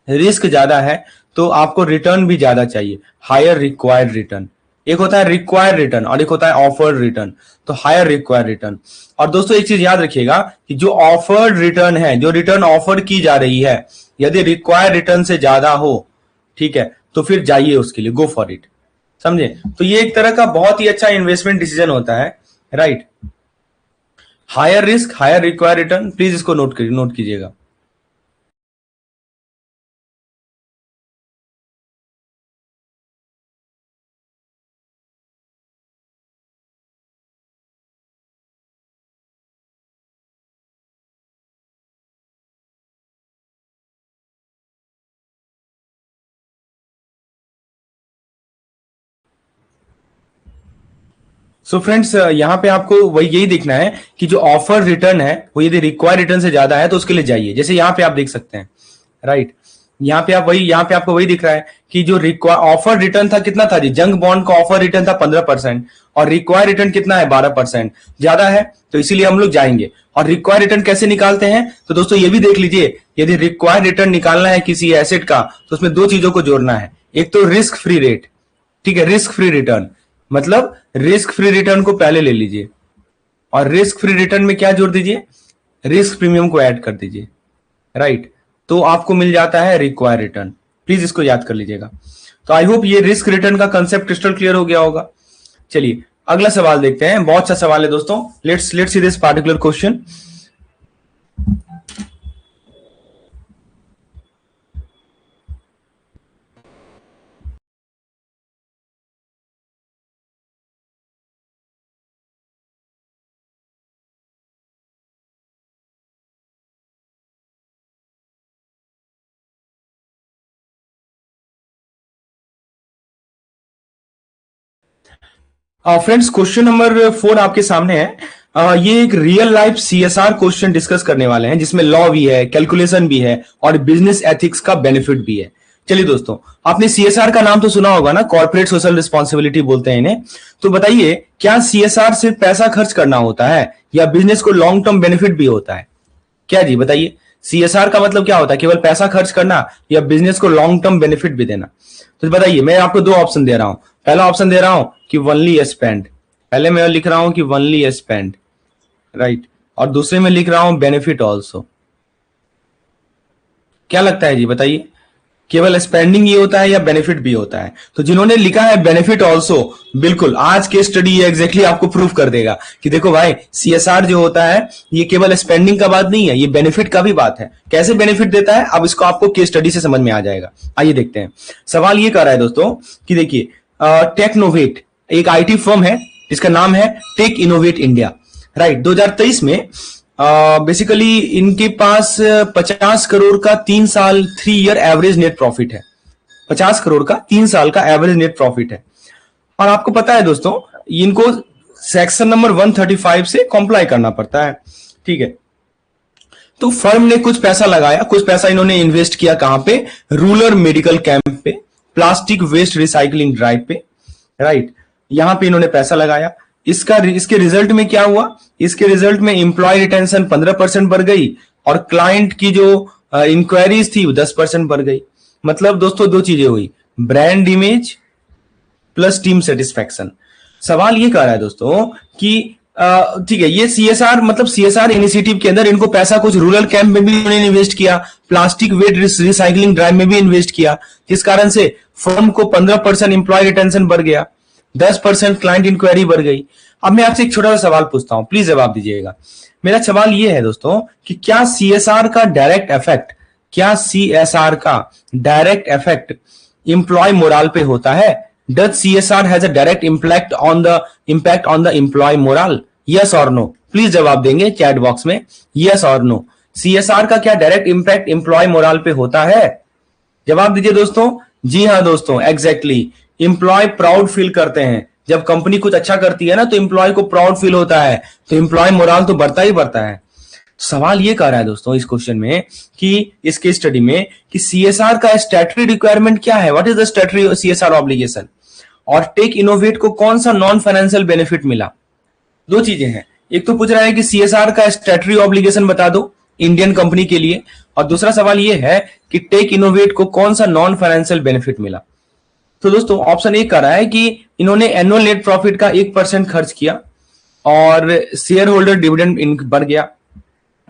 रिस्क ज्यादा है तो आपको रिटर्न भी ज्यादा चाहिए, हायर रिक्वायर्ड रिटर्न। एक होता है रिक्वायर्ड रिटर्न और एक होता है ऑफर्ड रिटर्न, तो हायर रिक्वायर्ड रिटर्न। और दोस्तों एक चीज याद रखिएगा कि जो ऑफर्ड रिटर्न है, जो रिटर्न ऑफर की जा रही है, यदि रिक्वायर्ड रिटर्न से ज्यादा हो, ठीक है, तो फिर जाइए उसके लिए, गो फॉर इट, समझे। तो ये एक तरह का बहुत ही अच्छा इन्वेस्टमेंट डिसीजन होता है, right. Higher risk higher required return, please इसको नोट कीजिएगा। सो फ्रेंड्स, यहाँ पे आपको वही यही देखना है कि जो ऑफर रिटर्न है वो यदि रिक्वायर्ड रिटर्न से ज्यादा है तो उसके लिए जाइए। जैसे यहाँ पे आप देख सकते हैं, राइट, यहाँ पे आपको वही दिख रहा है कि जो ऑफर रिटर्न था कितना था जी, जंग बॉन्ड का ऑफर रिटर्न था 15% और रिक्वायर्ड रिटर्न कितना है 12%, ज्यादा है, तो इसीलिए हम लोग जाएंगे। और रिक्वायर्ड रिटर्न कैसे निकालते हैं, तो दोस्तों ये भी देख लीजिए, यदि रिक्वायर्ड रिटर्न निकालना है किसी एसेट का तो उसमें दो चीजों को जोड़ना है, एक तो रिस्क फ्री रेट, ठीक है, रिस्क फ्री रिटर्न, मतलब रिस्क फ्री रिटर्न को पहले ले लीजिए और रिस्क फ्री रिटर्न में क्या जोड़ दीजिए, रिस्क प्रीमियम को ऐड कर दीजिए, राइट, तो आपको मिल जाता है रिक्वायर्ड रिटर्न। प्लीज इसको याद कर लीजिएगा। तो आई होप ये रिस्क रिटर्न का कंसेप्ट क्रिस्टल क्लियर हो गया होगा। चलिए अगला सवाल देखते हैं, बहुत सा सवाल है दोस्तों। Let's see this particular question. Friends question number 4 आपके सामने है। ये एक real life CSR question discuss करने वाले हैं जिसमें लॉ भी है, कैलकुलेशन भी है और बिजनेस एथिक्स का बेनिफिट भी है। चलिए दोस्तों, आपने सीएसआर का नाम तो सुना होगा ना, कॉर्पोरेट सोशल रिस्पॉन्सिबिलिटी बोलते हैं इन्हें। तो बताइए, क्या सीएसआर सिर्फ पैसा खर्च करना होता है या बिजनेस को लॉन्ग टर्म बेनिफिट भी होता है? क्या जी बताइए, सीएसआर का मतलब क्या होता है, केवल पैसा खर्च करना या बिजनेस को लॉन्ग टर्म बेनिफिट भी देना? तो बताइए, मैं आपको दो ऑप्शन दे रहा हूं। पहला ऑप्शन दे रहा हूं कि वनली स्पेंड, पहले मैं लिख रहा हूं कि वनली स्पेंड, राइट, और दूसरे में लिख रहा हूं बेनिफिट ऑल्सो। क्या लगता है जी बताइए, केवल स्पेंडिंग ही होता है या बेनिफिट भी होता है? तो जिन्होंने लिखा है बेनिफिट ऑल्सो, बिल्कुल आज के स्टडी एग्जैक्टली आपको प्रूव कर देगा कि देखो भाई, सीएसआर जो होता है ये केवल स्पेंडिंग का बात नहीं है, ये बेनिफिट का भी बात है। कैसे बेनिफिट देता है, अब इसको आपको केस स्टडी से समझ में आ जाएगा। आइए देखते हैं। सवाल ये कर रहा है दोस्तों कि देखिए, टेक्नोवेट एक आईटी फर्म है जिसका नाम है टेक इनोवेट इंडिया, राइट। 2023 में बेसिकली इनके पास 50 करोड़ का 3 साल 3 ईयर एवरेज नेट प्रॉफिट है। 50 करोड़ का 3 साल का एवरेज नेट प्रॉफिट है। और आपको पता है दोस्तों, इनको सेक्शन नंबर 135 से कॉम्प्लाई करना पड़ता है, ठीक है। तो फर्म ने कुछ पैसा लगाया, कुछ पैसा इन्होंने इन्वेस्ट किया कहां पे, रूरल मेडिकल कैंप पे, प्लास्टिक वेस्ट रिसाइकलिंग ड्राइव पे, राइट, यहां पे इन्होंने पैसा लगाया। इसके रिजल्ट में क्या हुआ, इसके रिजल्ट में एम्प्लॉय रिटेंशन 15% बढ़ गई और क्लाइंट की जो इंक्वायरीज थी वो 10% बढ़ गई। मतलब दोस्तों दो चीजें हुई, brand image plus team satisfaction. सवाल ये कह रहा है दोस्तों कि ठीक है, ये सीएसआर मतलब सीएसआर इनिशिएटिव के अंदर इनको पैसा कुछ रूरल कैंप में भी इन्होंने इन्वेस्ट किया, प्लास्टिक वेस्ट रिसाइकलिंग ड्राइव में भी इन्वेस्ट किया, जिस कारण से फर्म को 15% एम्प्लॉय रिटेंशन बढ़ गया, 10% क्लाइंट इंक्वायरी बढ़ गई। अब मैं आपसे एक छोटा सा सवाल पूछता हूं, प्लीज जवाब दीजिएगा। मेरा सवाल ये है दोस्तों कि क्या सीएसआर का डायरेक्ट इफेक्ट, क्या सीएसआर का डायरेक्ट इफेक्ट एम्प्लॉय मोरल पे होता है? Does CSR has a direct impact on the employ moral? Yes और नो, प्लीज जवाब देंगे चैट बॉक्स में, यस और नो। सीएसआर का क्या डायरेक्ट इंपैक्ट एम्प्लॉय मोरल पे होता है? जवाब दीजिए दोस्तों। जी हाँ दोस्तों, एग्जैक्टली। एम्प्लॉय प्राउड फील करते हैं जब कंपनी कुछ अच्छा करती है ना, तो एम्प्लॉय को प्राउड फील होता है, तो एम्प्लॉय मोराल तो बढ़ता ही बढ़ता है। सवाल ये कह रहा है दोस्तों इस क्वेश्चन में कि इस केस स्टडी में कि सीएसआर का स्टैट्यूटरी रिक्वायरमेंट क्या है, what is the statutory CSR obligation, और टेक इनोवेट को कौन सा नॉन फाइनेंशियल बेनिफिट मिला। दो चीजें हैं, एक तो पूछ रहा है कि सीएसआर का स्टैट्यूटरी ऑब्लिगेशन बता दो इंडियन कंपनी के लिए, और दूसरा सवाल ये है कि टेक इनोवेट को कौन सा नॉन फाइनेंशियल बेनिफिट मिला। तो दोस्तों ऑप्शन ए कह रहा है कि इन्होंने एनुअल नेट प्रॉफिट का 1% खर्च किया और शेयर होल्डर डिविडेंड बढ़ गया।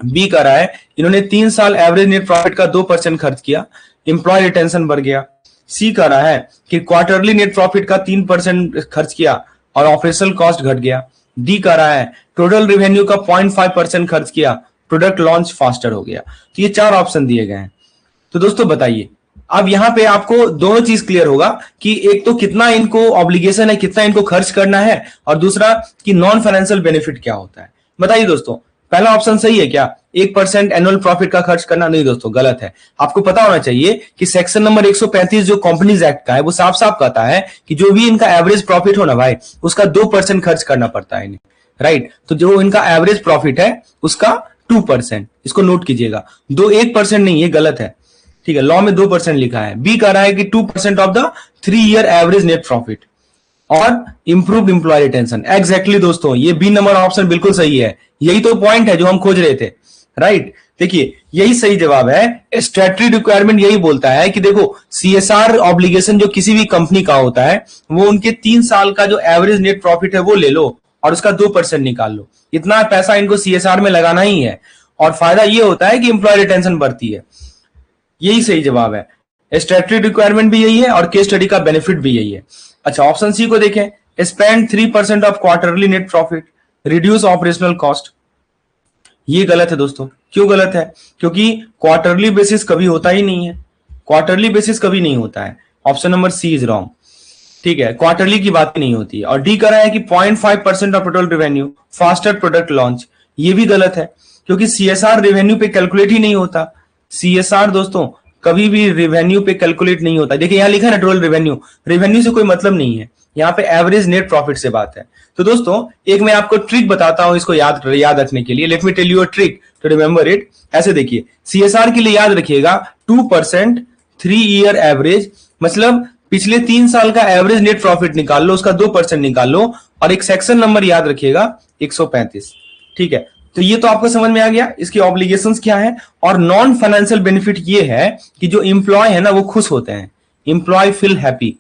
बी कह रहा है इन्होंने 3 साल एवरेज नेट प्रॉफिट का 2% खर्च किया, एम्प्लॉय रिटेंशन बढ़ गया। सी कह रहा है कि क्वार्टरली नेट प्रॉफिट का 3% खर्च किया और ऑपरेशनल कॉस्ट घट गया। डी कह रहा है टोटल रेवेन्यू का 0.5% खर्च किया, प्रोडक्ट लॉन्च फास्टर हो गया। तो ये 4 ऑप्शन दिए गए हैं। तो दोस्तों बताइए, अब यहां पे आपको दोनों चीज क्लियर होगा कि एक तो कितना इनको ऑब्लिगेशन है, कितना इनको खर्च करना है, और दूसरा कि नॉन फाइनेंशियल बेनिफिट क्या होता है। बताइए दोस्तों, पहला ऑप्शन सही है क्या, 1% एनुअल प्रॉफिट का खर्च करना? नहीं दोस्तों, गलत है। आपको पता होना चाहिए कि सेक्शन नंबर 135 जो कंपनीज एक्ट का है वो साफ साफ कहता है कि जो भी इनका एवरेज प्रॉफिट हो ना भाई, उसका 2% खर्च करना पड़ता है इन्हें, राइट। तो जो इनका एवरेज प्रॉफिट है उसका 2%, इसको नोट कीजिएगा। 1% नहीं, ये गलत है, ठीक है। लॉ में 2% लिखा है। बी कह रहा है कि 2% of the 3 year average net profit और इंप्रूव्ड एम्प्लॉय रिटेंशन। एग्जैक्टली दोस्तों, ये बी नंबर ऑप्शन बिल्कुल सही है। यही तो पॉइंट है जो हम खोज रहे थे, राइट। देखिए यही सही जवाब है। स्टैट्यूटरी रिक्वायरमेंट यही बोलता है कि देखो सीएसआर ऑब्लिगेशन जो किसी भी कंपनी का होता है वो उनके 3 साल का जो एवरेज नेट प्रॉफिट है वो ले लो और उसका 2% निकाल लो। इतना पैसा इनको सीएसआर में लगाना ही है, और फायदा ये होता है कि एम्प्लॉय रिटेंशन बढ़ती है। यही सही जवाब है। स्टैट्यूटरी रिक्वायरमेंट भी यही है और केस स्टडी का बेनिफिट भी यही है। अच्छा, ऑप्शन सी को देखें, spend 3% of quarterly net profit, reduce operational cost. ये गलत है दोस्तों। क्यों गलत है? क्योंकि क्वार्टरली बेसिस कभी होता ही नहीं है, क्वार्टरली बेसिस कभी नहीं होता है। Option number C is wrong, ठीक है, क्वार्टरली की बात नहीं होती है। और डी कह रहा है कि 0.5% of total revenue, faster product launch. ये भी गलत है क्योंकि सीएसआर रेवेन्यू पे कैलकुलेट ही नहीं होता। सीएसआर दोस्तों कभी भी रेवेन्यू पे कैलकुलेट नहीं होता। देखिए यहां लिखा है ना टोटल रेवेन्यू, रेवेन्यू से कोई मतलब नहीं है, यहाँ पे एवरेज नेट प्रॉफिट से बात है। तो दोस्तों एक मैं आपको ट्रिक बताता हूं इसको याद रखने के लिए। Let me tell you a trick to remember it. ऐसे देखिए, सीएसआर के लिए याद रखिएगा 2% 3 ईयर एवरेज, मतलब पिछले 3 साल का एवरेज नेट प्रॉफिट निकाल लो, उसका 2% निकाल लो, और एक सेक्शन नंबर याद रखिएगा 135, ठीक है। तो ये तो आपको समझ में आ गया इसकी ऑब्लिगेशंस क्या है। और नॉन फाइनेंशियल बेनिफिट ये है कि जो इंप्लॉय है ना वो खुश होते हैं, इंप्लॉय फील हैप्पी,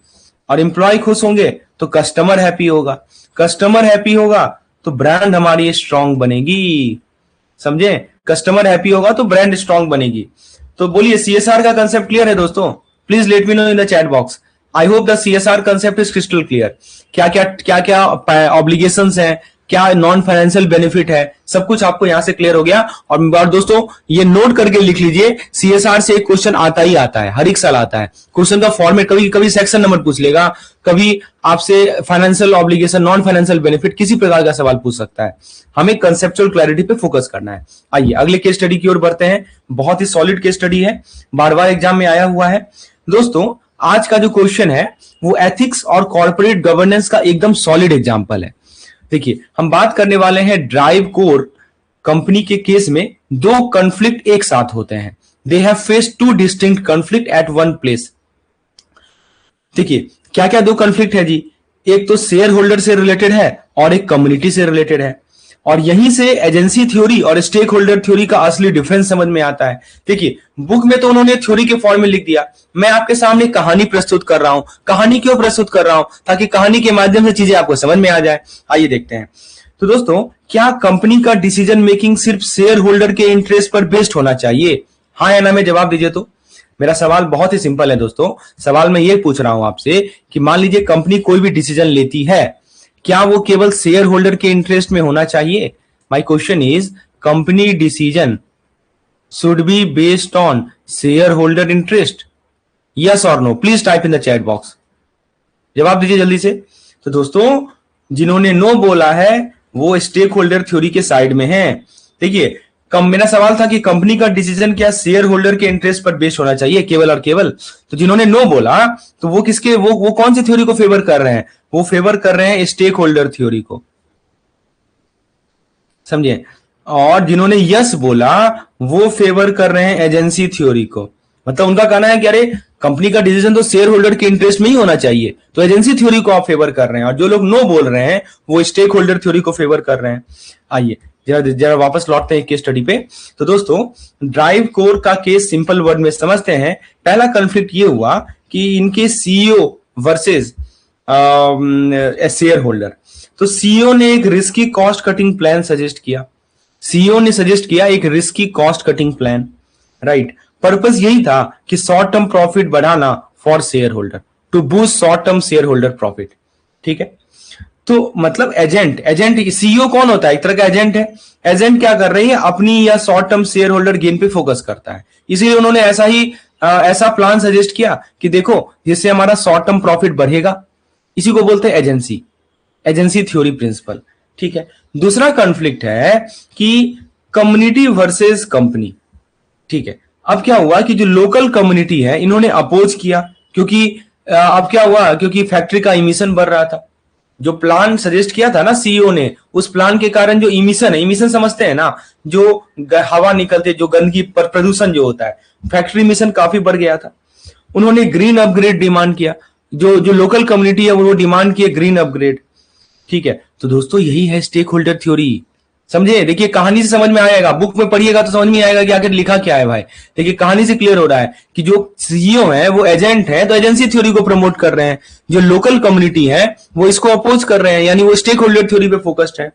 और इंप्लॉय खुश होंगे तो कस्टमर हैप्पी होगा, कस्टमर हैप्पी होगा तो ब्रांड हमारी स्ट्रांग बनेगी, समझे। कस्टमर हैप्पी होगा तो ब्रांड स्ट्रांग बनेगी। तो बोलिए सीएसआर का कंसेप्ट क्लियर है दोस्तों? Please let me know in the chat box. I hope the CSR concept is crystal clear. क्या क्या ऑब्लिगेशंस हैं, क्या नॉन फाइनेंशियल बेनिफिट है, सब कुछ आपको यहां से क्लियर हो गया। और दोस्तों ये नोट करके लिख लीजिए, सीएसआर से एक क्वेश्चन आता ही आता है, हर एक साल आता है। क्वेश्चन का फॉर्मेट कभी कभी सेक्शन नंबर पूछ लेगा, कभी आपसे financial obligation, non financial benefit, किसी प्रकार का सवाल पूछ सकता है। हमें कंसेप्चुअल क्लैरिटी पे फोकस करना है। आइए अगले केस स्टडी की ओर बढ़ते हैं। बहुत ही सॉलिड केस स्टडी है, बार बार एग्जाम में आया हुआ है। दोस्तों आज का जो क्वेश्चन है वो एथिक्स और कॉर्पोरेट गवर्नेंस का एकदम सॉलिड एग्जाम्पल है। देखिए हम बात करने वाले हैं ड्राइव कोर कंपनी के केस में 2 कॉन्फ्लिक्ट एक साथ होते हैं। They have faced 2 distinct conflict at one place. देखिए क्या क्या 2 कॉन्फ्लिक्ट है जी, एक तो शेयर होल्डर से रिलेटेड है और एक कम्युनिटी से रिलेटेड है। और यहीं से एजेंसी थ्योरी और स्टेक होल्डर थ्योरी का असली डिफरेंस समझ में आता है। देखिए बुक में तो उन्होंने थ्योरी के फॉर्म में लिख दिया, मैं आपके सामने कहानी प्रस्तुत कर रहा हूं। कहानी क्यों प्रस्तुत कर रहा हूं? ताकि कहानी के माध्यम से चीजें आपको समझ में आ जाए। आइए देखते हैं। तो दोस्तों क्या कंपनी का डिसीजन मेकिंग सिर्फ शेयर होल्डर के इंटरेस्ट पर बेस्ड होना चाहिए? हाँ या ना में जवाब दीजिए। तो मेरा सवाल बहुत ही सिंपल है दोस्तों। सवाल मैं ये पूछ रहा हूं आपसे कि मान लीजिए कंपनी कोई भी डिसीजन लेती है, क्या वो केवल शेयर होल्डर के इंटरेस्ट में होना चाहिए? My question is, company decision should be based on share holder interest, yes और no? Please type in the chat box, जवाब दीजिए जल्दी से। तो दोस्तों जिन्होंने नो बोला है वो स्टेक होल्डर थ्योरी के साइड में है। देखिए मेरा सवाल था कि कंपनी का डिसीजन क्या शेयर होल्डर के इंटरेस्ट पर बेस्ड होना चाहिए केवल और केवल। तो जिन्होंने नो बोला तो वो किसके, वो कौन सी थ्योरी को फेवर कर रहे हैं, वो फेवर कर रहे हैं स्टेक होल्डर थ्योरी को, समझिए। और जिन्होंने यस बोला वो फेवर कर रहे हैं एजेंसी थ्योरी को। मतलब उनका कहना है कि अरे कंपनी का डिसीजन तो शेयर होल्डर के इंटरेस्ट में ही होना चाहिए, तो एजेंसी थ्योरी को आप फेवर कर रहे हैं। और जो लोग नो बोल रहे हैं वो स्टेक होल्डर थ्योरी को फेवर कर रहे हैं। आइए जरा वापस लौटते हैं केस स्टडी पे। तो दोस्तों ड्राइव कोर का केस सिंपल वर्ड में समझते हैं। पहला कॉन्फ्लिक्ट ये हुआ कि इनके सीईओ वर्सेस शेयर होल्डर। तो सीईओ ने एक risky cost cutting plan suggest किया, सीईओ ने सजेस्ट किया एक risky cost cutting plan, right. Purpose यही था कि शॉर्ट टर्म प्रॉफिट बढ़ाना for shareholder, to boost short term shareholder profit, ठीक है। तो मतलब एजेंट सीईओ कौन होता है, एक तरह का एजेंट है। एजेंट क्या कर रही है, अपनी या short term share holder gain पे फोकस करता है। इसीलिए उन्होंने ऐसा प्लान सजेस्ट किया कि देखो जिससे हमारा शॉर्ट टर्म प्रॉफिट बढ़ेगा, इसी को बोलते हैं एजेंसी थ्योरी प्रिंसिपल, ठीक है। दूसरा कॉन्फ्लिक्ट है कि कम्युनिटी वर्सेस कंपनी, ठीक है। अब क्या हुआ कि जो लोकल कम्युनिटी है इन्होंने अपोज किया, क्योंकि अब क्या हुआ, क्योंकि फैक्ट्री का इमिशन बढ़ रहा था। जो प्लान सजेस्ट किया था ना सीईओ ने, उस प्लान के कारण जो इमिशन है, इमिशन समझते हैं ना, जो हवा निकलते, जो गंदगी पर प्रदूषण जो होता है, फैक्ट्री इमिशन काफी बढ़ गया था। उन्होंने ग्रीन अपग्रेड डिमांड किया, जो लोकल कम्युनिटी है वो डिमांड किए ग्रीन अपग्रेड, ठीक है। तो दोस्तों यही है स्टेक होल्डर थ्योरी, समझे। देखिए कहानी से समझ में आएगा, बुक में पढ़िएगा तो समझ में आएगा कि आखिर लिखा क्या है भाई। देखिए कहानी से क्लियर हो रहा है कि जो सीईओ है वो एजेंट है, तो एजेंसी थ्योरी को प्रमोट कर रहे हैं। जो लोकल कम्युनिटी है वो इसको अपोज कर रहे हैं, यानी वो स्टेक होल्डर थ्योरी पे फोकस्ड है,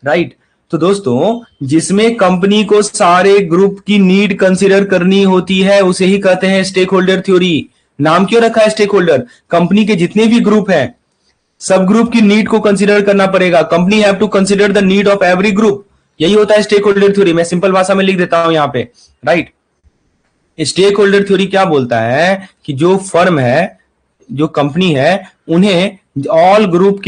राइट। तो दोस्तों जिसमें कंपनी को सारे ग्रुप की नीड कंसिडर करनी होती है उसे ही कहते हैं स्टेक होल्डर थ्योरी। नाम क्यों रखा है स्टेक होल्डर, कंपनी के जितने भी ग्रुप हैं सब ग्रुप की नीड को कंसीडर करना पड़ेगा। Company have to consider the need of every group, यही होता है स्टेक होल्डर थ्योरी। मैं सिंपल भाषा में लिख देता हूं यहां पे, राइट। स्टेक होल्डर थ्योरी क्या बोलता है कि जो फर्म है, जो कंपनी है, उन्हें ऑल ग्रुप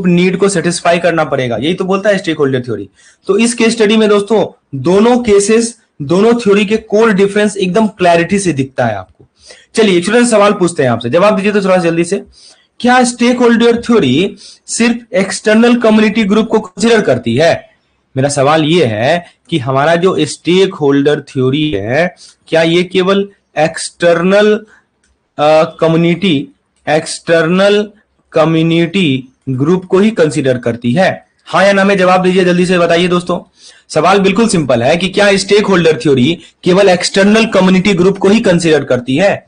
नीड को सेटिस्फाई करना पड़ेगा, यही तो बोलता है स्टेक होल्डर थ्योरी। तो इस केस स्टडी में दोस्तों दोनों थ्योरी के कोर डिफरेंस एकदम क्लैरिटी से दिखता है आपको। चलिए एक छोटा सा सवाल पूछते हैं आपसे, जवाब दीजिए तो थोड़ा जल्दी से। क्या स्टेक होल्डर थ्योरी सिर्फ एक्सटर्नल कम्युनिटी ग्रुप को कंसीडर करती है? मेरा सवाल यह है कि हमारा जो स्टेक होल्डर थ्योरी है क्या ये केवल एक्सटर्नल कम्युनिटी ग्रुप को ही कंसीडर करती है, हाँ या ना में जवाब दीजिए, जल्दी से बताइए दोस्तों। सवाल बिल्कुल सिंपल है कि क्या स्टेक होल्डर थ्योरी केवल एक्सटर्नल कम्युनिटी ग्रुप को ही कंसीडर करती है?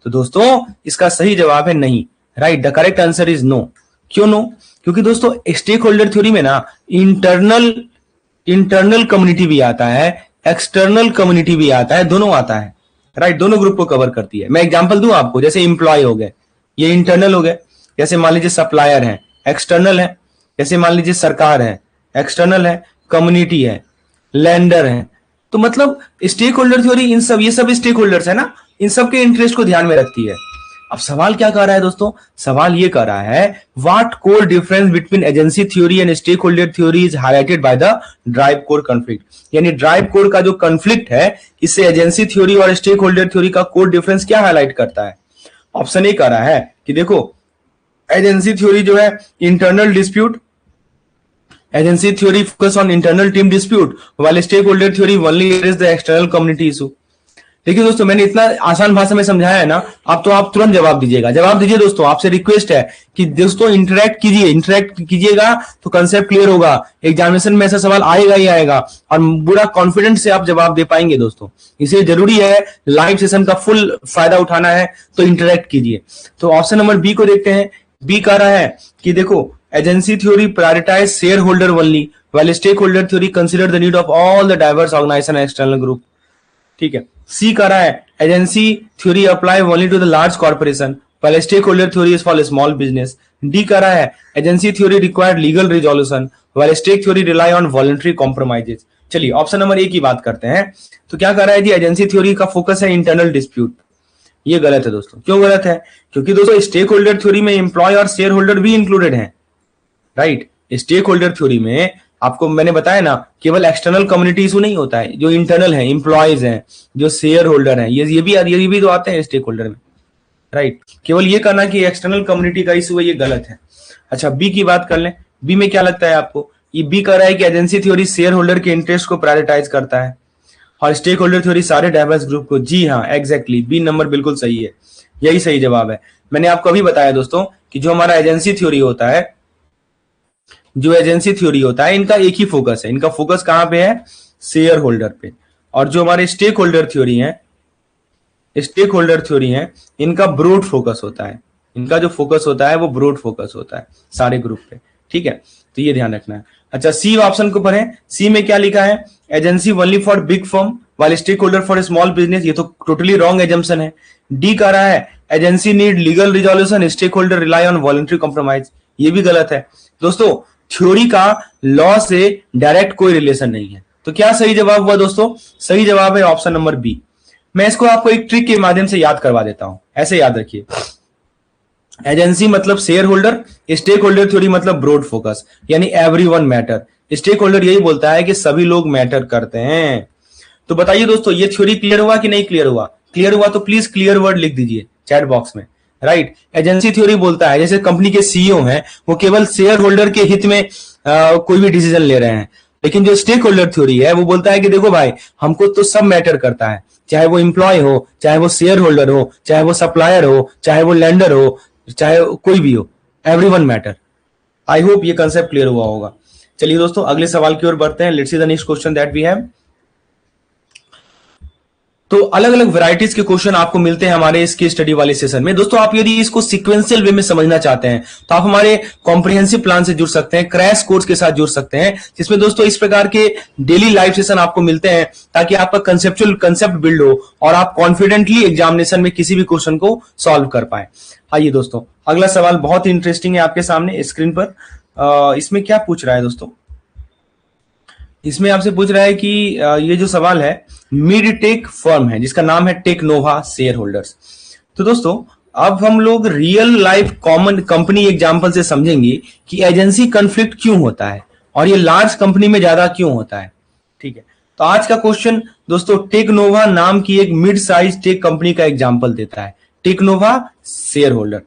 तो दोस्तों इसका सही जवाब है नहीं, right. The correct answer is no. क्यों नो? क्योंकि दोस्तों स्टेक होल्डर थ्योरी में ना इंटरनल कम्युनिटी भी आता है, एक्सटर्नल कम्युनिटी भी आता है, दोनों आता है, राइट। दोनों ग्रुप को कवर करती है। मैं एग्जांपल दूं आपको, जैसे इंप्लॉय हो गए, ये इंटरनल हो गए। जैसे मान लीजिए सप्लायर है, एक्सटर्नल है। जैसे मान लीजिए सरकार है, एक्सटर्नल है। कम्युनिटी है, लैंडर है। तो मतलब स्टेक होल्डर थ्योरी ये सब स्टेक होल्डर्स है ना, इन सब के इंटरेस्ट को ध्यान में रखती है। अब सवाल क्या कर रहा है दोस्तों, सवाल ये कर रहा है what core difference between agency theory and stakeholder theory is highlighted by the Drive Core conflict. यानी ड्राइव कोर का जो कॉन्फ्लिक्ट है, इससे एजेंसी थ्योरी और स्टेक होल्डर थ्योरी का कोर डिफरेंस क्या हाईलाइट करता है? ऑप्शन ए कर रहा है कि देखो एजेंसी थ्योरी जो है internal dispute, agency theory focus on internal team dispute, while stakeholder theory only address the external community issue. देखिए दोस्तों मैंने इतना आसान भाषा में समझाया है ना, अब तो आप तुरंत जवाब दीजिएगा। जवाब दीजिए दोस्तों, आपसे रिक्वेस्ट है कि दोस्तों इंटरेक्ट कीजिएगा तो कंसेप्ट क्लियर होगा। एग्जामिनेशन में ऐसा सवाल आएगा ही आएगा और पूरा कॉन्फिडेंस से आप जवाब दे पाएंगे दोस्तों। इसलिए जरूरी है लाइव सेशन का फुल फायदा उठाना है तो इंटरेक्ट कीजिए। तो ऑप्शन नंबर बी को देखते हैं। बी कह रहा है कि देखो agency theory prioritize shareholder only while stakeholder theory consider the need of all the diverse organization external group. ठीक है। सी कह रहा है agency theory apply only to the large corporation while stakeholder theory is for small business. D कह रहा है agency theory required legal resolution while stake theory rely on voluntary compromises. चलिए option number A की बात करते हैं। तो क्या कह रहा है जी, एजेंसी थ्योरी का फोकस है इंटरनल डिस्प्यूट। ये गलत है दोस्तों। क्यों गलत है? क्योंकि दोस्तों स्टेक होल्डर थ्योरी में एम्प्लॉय और शेयर होल्डर भी इंक्लूडेड है, राइट। स्टेक होल्डर थ्योरी में आपको मैंने बताया ना, केवल एक्सटर्नल कम्युनिटी इशू नहीं होता है, जो इंटरनल है, इंप्लॉयज हैं, जो शेयर होल्डर हैं, ये भी तो आते हैं स्टेक होल्डर में, राइट। केवल ये कहना कि एक्सटर्नल कम्युनिटी का इशू है, ये गलत है। अच्छा, बी की बात कर लें। बी में क्या लगता है आपको? ये बी कह रहा है कि एजेंसी थ्योरी शेयर होल्डर के इंटरेस्ट को प्रायोरिटाइज करता है और स्टेक होल्डर थ्योरी सारे डाइवर्स ग्रुप को। जी हाँ, एग्जैक्टली, बी नंबर बिल्कुल सही है, यही सही जवाब है। मैंने आपको अभी बताया दोस्तों कि जो हमारा एजेंसी थ्योरी होता है, इनका एक ही फोकस है। इनका फोकस कहां पे है? शेयर होल्डर पे। और जो हमारे स्टेक होल्डर थ्योरी है, इनका ब्रॉड फोकस होता है। इनका जो फोकस होता है वो ब्रॉड फोकस होता है सारे ग्रुप पे, ठीक है, तो ये ध्यान रखना है। अच्छा, सी ऑप्शन को पढ़ें। सी में क्या लिखा है? Agency only for big firm while stakeholder for small business. ये तो टोटली रॉन्ग एजम्पशन है। डी कह रहा है agency need legal resolution, stakeholder rely on voluntary compromise. ये भी गलत है दोस्तों। थ्योरी का लॉ से डायरेक्ट कोई रिलेशन नहीं है। तो क्या सही जवाब हुआ दोस्तों? सही जवाब है ऑप्शन नंबर बी। मैं इसको आपको एक ट्रिक के माध्यम से याद करवा देता हूं, ऐसे याद रखिए। एजेंसी मतलब shareholder, stakeholder theory मतलब ब्रॉड फोकस, यानी एवरीवन मैटर। स्टेक होल्डर यही बोलता है कि सभी लोग मैटर करते हैं। तो बताइए दोस्तों, ये थ्योरी क्लियर हुआ कि नहीं क्लियर हुआ? क्लियर हुआ तो प्लीज क्लियर वर्ड लिख दीजिए चैट बॉक्स में, राइट। एजेंसी थ्योरी बोलता है जैसे कंपनी के सीईओ हैं, वो केवल शेयर होल्डर के हित में कोई भी डिसीजन ले रहे हैं। लेकिन जो स्टेक होल्डर थ्योरी है वो बोलता है कि देखो भाई, हमको तो सब मैटर करता है, चाहे वो इंप्लॉय हो, चाहे वो शेयर होल्डर हो, चाहे वो सप्लायर हो, चाहे वो लेंडर हो, चाहे कोई भी हो, एवरीवन मैटर। आई होप ये कंसेप्ट क्लियर हुआ होगा। चलिए दोस्तों, अगले सवाल की ओर बढ़ते हैं। Let's see the next question that we have. तो अलग अलग वैरायटीज के क्वेश्चन आपको मिलते हैं हमारे इसके स्टडी वाले सेशन में। दोस्तों, आप यदि इसको सीक्वेंशियल वे में समझना चाहते हैं तो आप हमारे कॉम्प्रिहेंसिव प्लान से जुड़ सकते हैं, क्रैश कोर्स के साथ जुड़ सकते हैं, जिसमें दोस्तों इस प्रकार के डेली लाइव सेशन आपको मिलते हैं, ताकि आपका कंसेप्चुअल कंसेप्ट बिल्ड हो और आप कॉन्फिडेंटली एग्जामिनेशन में किसी भी क्वेश्चन को सॉल्व कर पाए। आइए दोस्तों, अगला सवाल बहुत ही इंटरेस्टिंग है आपके सामने स्क्रीन पर। इसमें क्या पूछ रहा है दोस्तों? इसमें आपसे पूछ रहा है कि ये जो सवाल है, मिड टेक फर्म है जिसका नाम है टेक्नोवा शेयर होल्डर्स। तो दोस्तों, अब हम लोग real life common company example से समझेंगे कि एजेंसी कॉन्फ्लिक्ट क्यों होता है और ये लार्ज कंपनी में ज्यादा क्यों होता है, ठीक है। तो आज का क्वेश्चन दोस्तों टेक्नोवा नाम की एक मिड साइज टेक कंपनी का एग्जांपल देता है, टेक्नोवा शेयर होल्डर।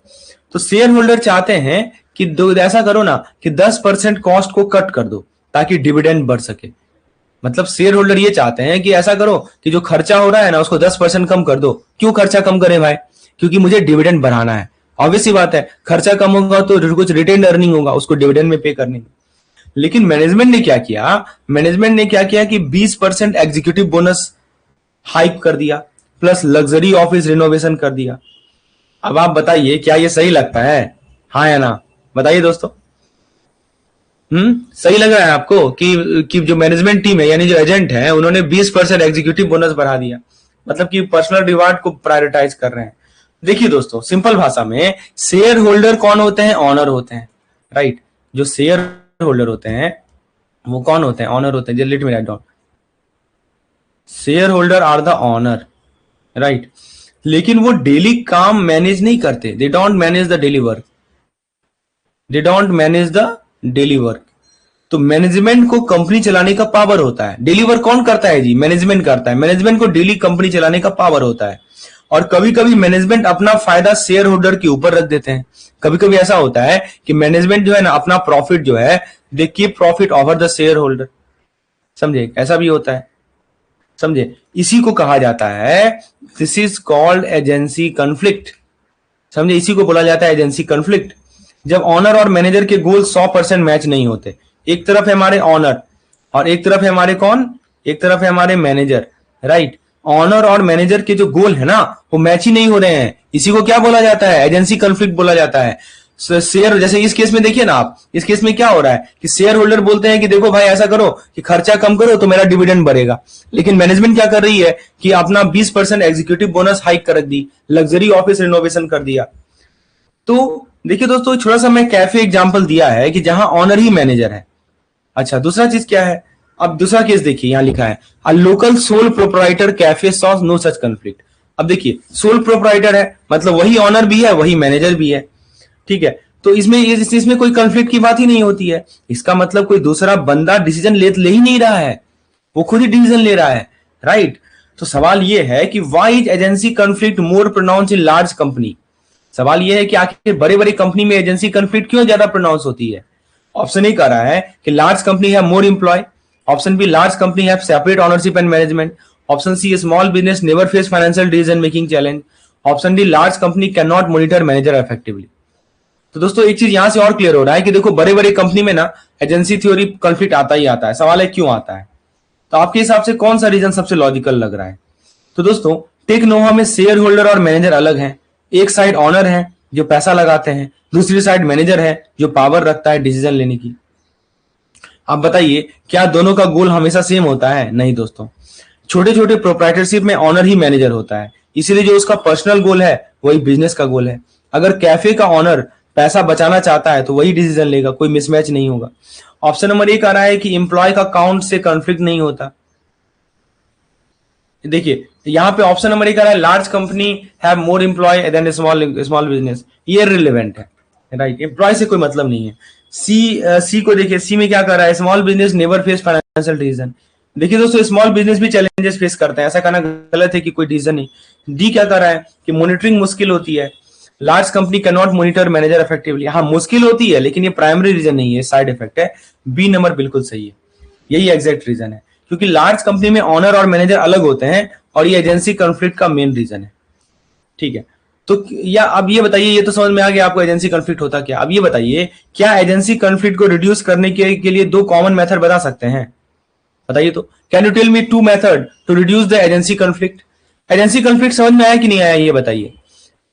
तो शेयर होल्डर चाहते हैं कि ऐसा करो ना कि 10% कॉस्ट को कट कर दो ताकि डिविडेंड बढ़ सके। मतलब शेयर होल्डर ये चाहते हैं कि ऐसा करो कि जो खर्चा हो रहा है ना उसको 10% कम कर दो। क्यों खर्चा कम करें भाई? क्योंकि मुझे डिविडेंड बढ़ाना है। ऑब्वियस सी बात है, खर्चा कम होगा तो कुछ रिटेन अर्निंग होगा, उसको डिविडेंड में पे करनी। लेकिन मैनेजमेंट ने क्या किया कि 20% एग्जीक्यूटिव बोनस हाइक कर दिया, प्लस लग्जरी ऑफिस रिनोवेशन कर दिया। अब आप बताइए, क्या ये सही लगता है? हाँ या ना, बताइए दोस्तों। सही लग रहा है आपको कि जो मैनेजमेंट टीम है यानी जो एजेंट है उन्होंने 20% एग्जीक्यूटिव बोनस बढ़ा दिया, मतलब कि पर्सनल रिवार्ड को प्रायोरिटाइज कर रहे हैं। देखिए दोस्तों, सिंपल भाषा में शेयर होल्डर कौन होते हैं? ऑनर होते हैं, राइट। जो शेयर होल्डर होते हैं वो कौन होते हैं? ऑनर होते हैं। Let me write down, shareholder are the owner, right. लेकिन वो डेली काम मैनेज नहीं करते, they don't manage the daily work. तो मैनेजमेंट को कंपनी चलाने का पावर होता है। डेली वर्क कौन करता है जी? मैनेजमेंट करता है। मैनेजमेंट को डेली कंपनी चलाने का पावर होता है। और कभी कभी मैनेजमेंट अपना फायदा शेयर होल्डर के ऊपर रख देते हैं। कभी कभी ऐसा होता है कि मैनेजमेंट जो है ना, अपना प्रॉफिट जो है, they keep profit over the share holder. समझे? ऐसा भी होता है, समझे? इसी को कहा जाता है, this is called agency conflict. समझे? इसी को बोला जाता है एजेंसी कॉन्फ्लिक्ट। जब ऑनर और मैनेजर के गोल 100% मैच नहीं होते। एक तरफ है हमारे ऑनर और एक तरफ है हमारे कौन? एक तरफ है हमारे मैनेजर, राइट। ऑनर और मैनेजर के जो गोल है ना वो मैच ही नहीं हो रहे हैं। इसी को क्या बोला जाता है? एजेंसी कॉन्फ्लिक्ट बोला जाता है। शेयर, जैसे इस केस में देखिए ना आप, इस केस में क्या हो रहा है कि शेयर होल्डर बोलते हैं कि देखो भाई ऐसा करो कि खर्चा कम करो तो मेरा डिविडेंड बढ़ेगा। लेकिन मैनेजमेंट क्या कर रही है कि अपना 20% एग्जीक्यूटिव बोनस हाइक कर दी, लग्जरी ऑफिस रिनोवेशन कर दिया। तो देखिए दोस्तों, थोड़ा सा मैं कैफे एग्जांपल दिया है कि जहां ऑनर ही मैनेजर है। अच्छा, दूसरा चीज क्या है? अब दूसरा केस देखिए, यहां लिखा है a local sole proprietor cafe saw no such conflict. अब देखिए, सोल प्रोप्राइटर है मतलब वही ऑनर भी है वही मैनेजर भी है, ठीक है। तो इसमें कोई कंफ्लिक्ट की बात ही नहीं होती है। इसका मतलब कोई दूसरा बंदा डिसीजन ले ही नहीं रहा है, वो खुद ही डिसीजन ले रहा है, राइट। तो सवाल ये है कि why is agency conflict more pronounce in large company. सवाल ये है कि आखिर बड़े बड़े कंपनी में एजेंसी कंफ्लिक्ट क्यों ज्यादा प्रोनाउंस होती है। ऑप्शन ए कह रहा है कि लार्ज कंपनी है more employ, option B large company है separate ownership and management, option C small business never face financial decision making challenge, option D large company can not monitor manager effectively. तो दोस्तों एक चीज यहां से और clear हो रहा है कि देखो बड़े बड़े कंपनी में ना एजेंसी थ्योरी कंफ्लिक्ट आता ही आता है। सवाल है क्यों आता है, तो आपके हिसाब से कौन सा रीजन सबसे लॉजिकल लग रहा है। तो दोस्तों टेक नोवा में शेयर होल्डर और मैनेजर अलग हैं। एक साइड ऑनर है जो पैसा लगाते हैं, दूसरी साइड मैनेजर है जो पावर रखता है डिसीजन लेने की। आप बताइए क्या दोनों का गोल हमेशा सेम होता है? नहीं दोस्तों, छोटे छोटे प्रोप्राइटरशिप में ऑनर ही मैनेजर होता है, इसीलिए जो उसका पर्सनल गोल है वही बिजनेस का गोल है। अगर कैफे का ऑनर पैसा बचाना चाहता है तो वही डिसीजन लेगा, कोई मिसमैच नहीं होगा। ऑप्शन नंबर एक आ रहा है कि एम्प्लॉय का काउंट से कॉन्फ्लिक्ट नहीं होता। देखिए यहां पे ऑप्शन नंबर एक आ रहा है large company have more employ than small business, ये रिलेवेंट है, राइट। एम्प्लॉय से कोई मतलब नहीं है। सी को देखिए, सी में क्या कर रहा है, small business never face financial decision. देखिए दोस्तों स्मॉल बिजनेस भी चैलेंजेस फेस करते हैं, ऐसा कहना गलत है कि कोई डिसीजन नहीं। डी क्या कर रहा है कि मॉनिटरिंग मुश्किल होती है, large company can not monitor manager effectively. हाँ मुश्किल होती है लेकिन ये प्राइमरी रीजन नहीं है, साइड इफेक्ट है। बी नंबर बिल्कुल सही है, यही एग्जैक्ट रीजन है, क्योंकि लार्ज कंपनी में ऑनर और मैनेजर अलग होते हैं और ये एजेंसी कॉन्फ्लिक्ट का मेन रीजन है, ठीक है। तो या अब ये बताइए, ये तो समझ में आ गया आपको एजेंसी कॉन्फ्लिक्ट होता क्या। अब ये बताइए क्या एजेंसी कॉन्फ्लिक्ट को रिड्यूस करने के लिए दो कॉमन मेथड बता सकते हैं? बताइए तो, can you tell me two method to reduce the agency conflict. Agency conflict समझ में आया कि नहीं आया ये बताइए।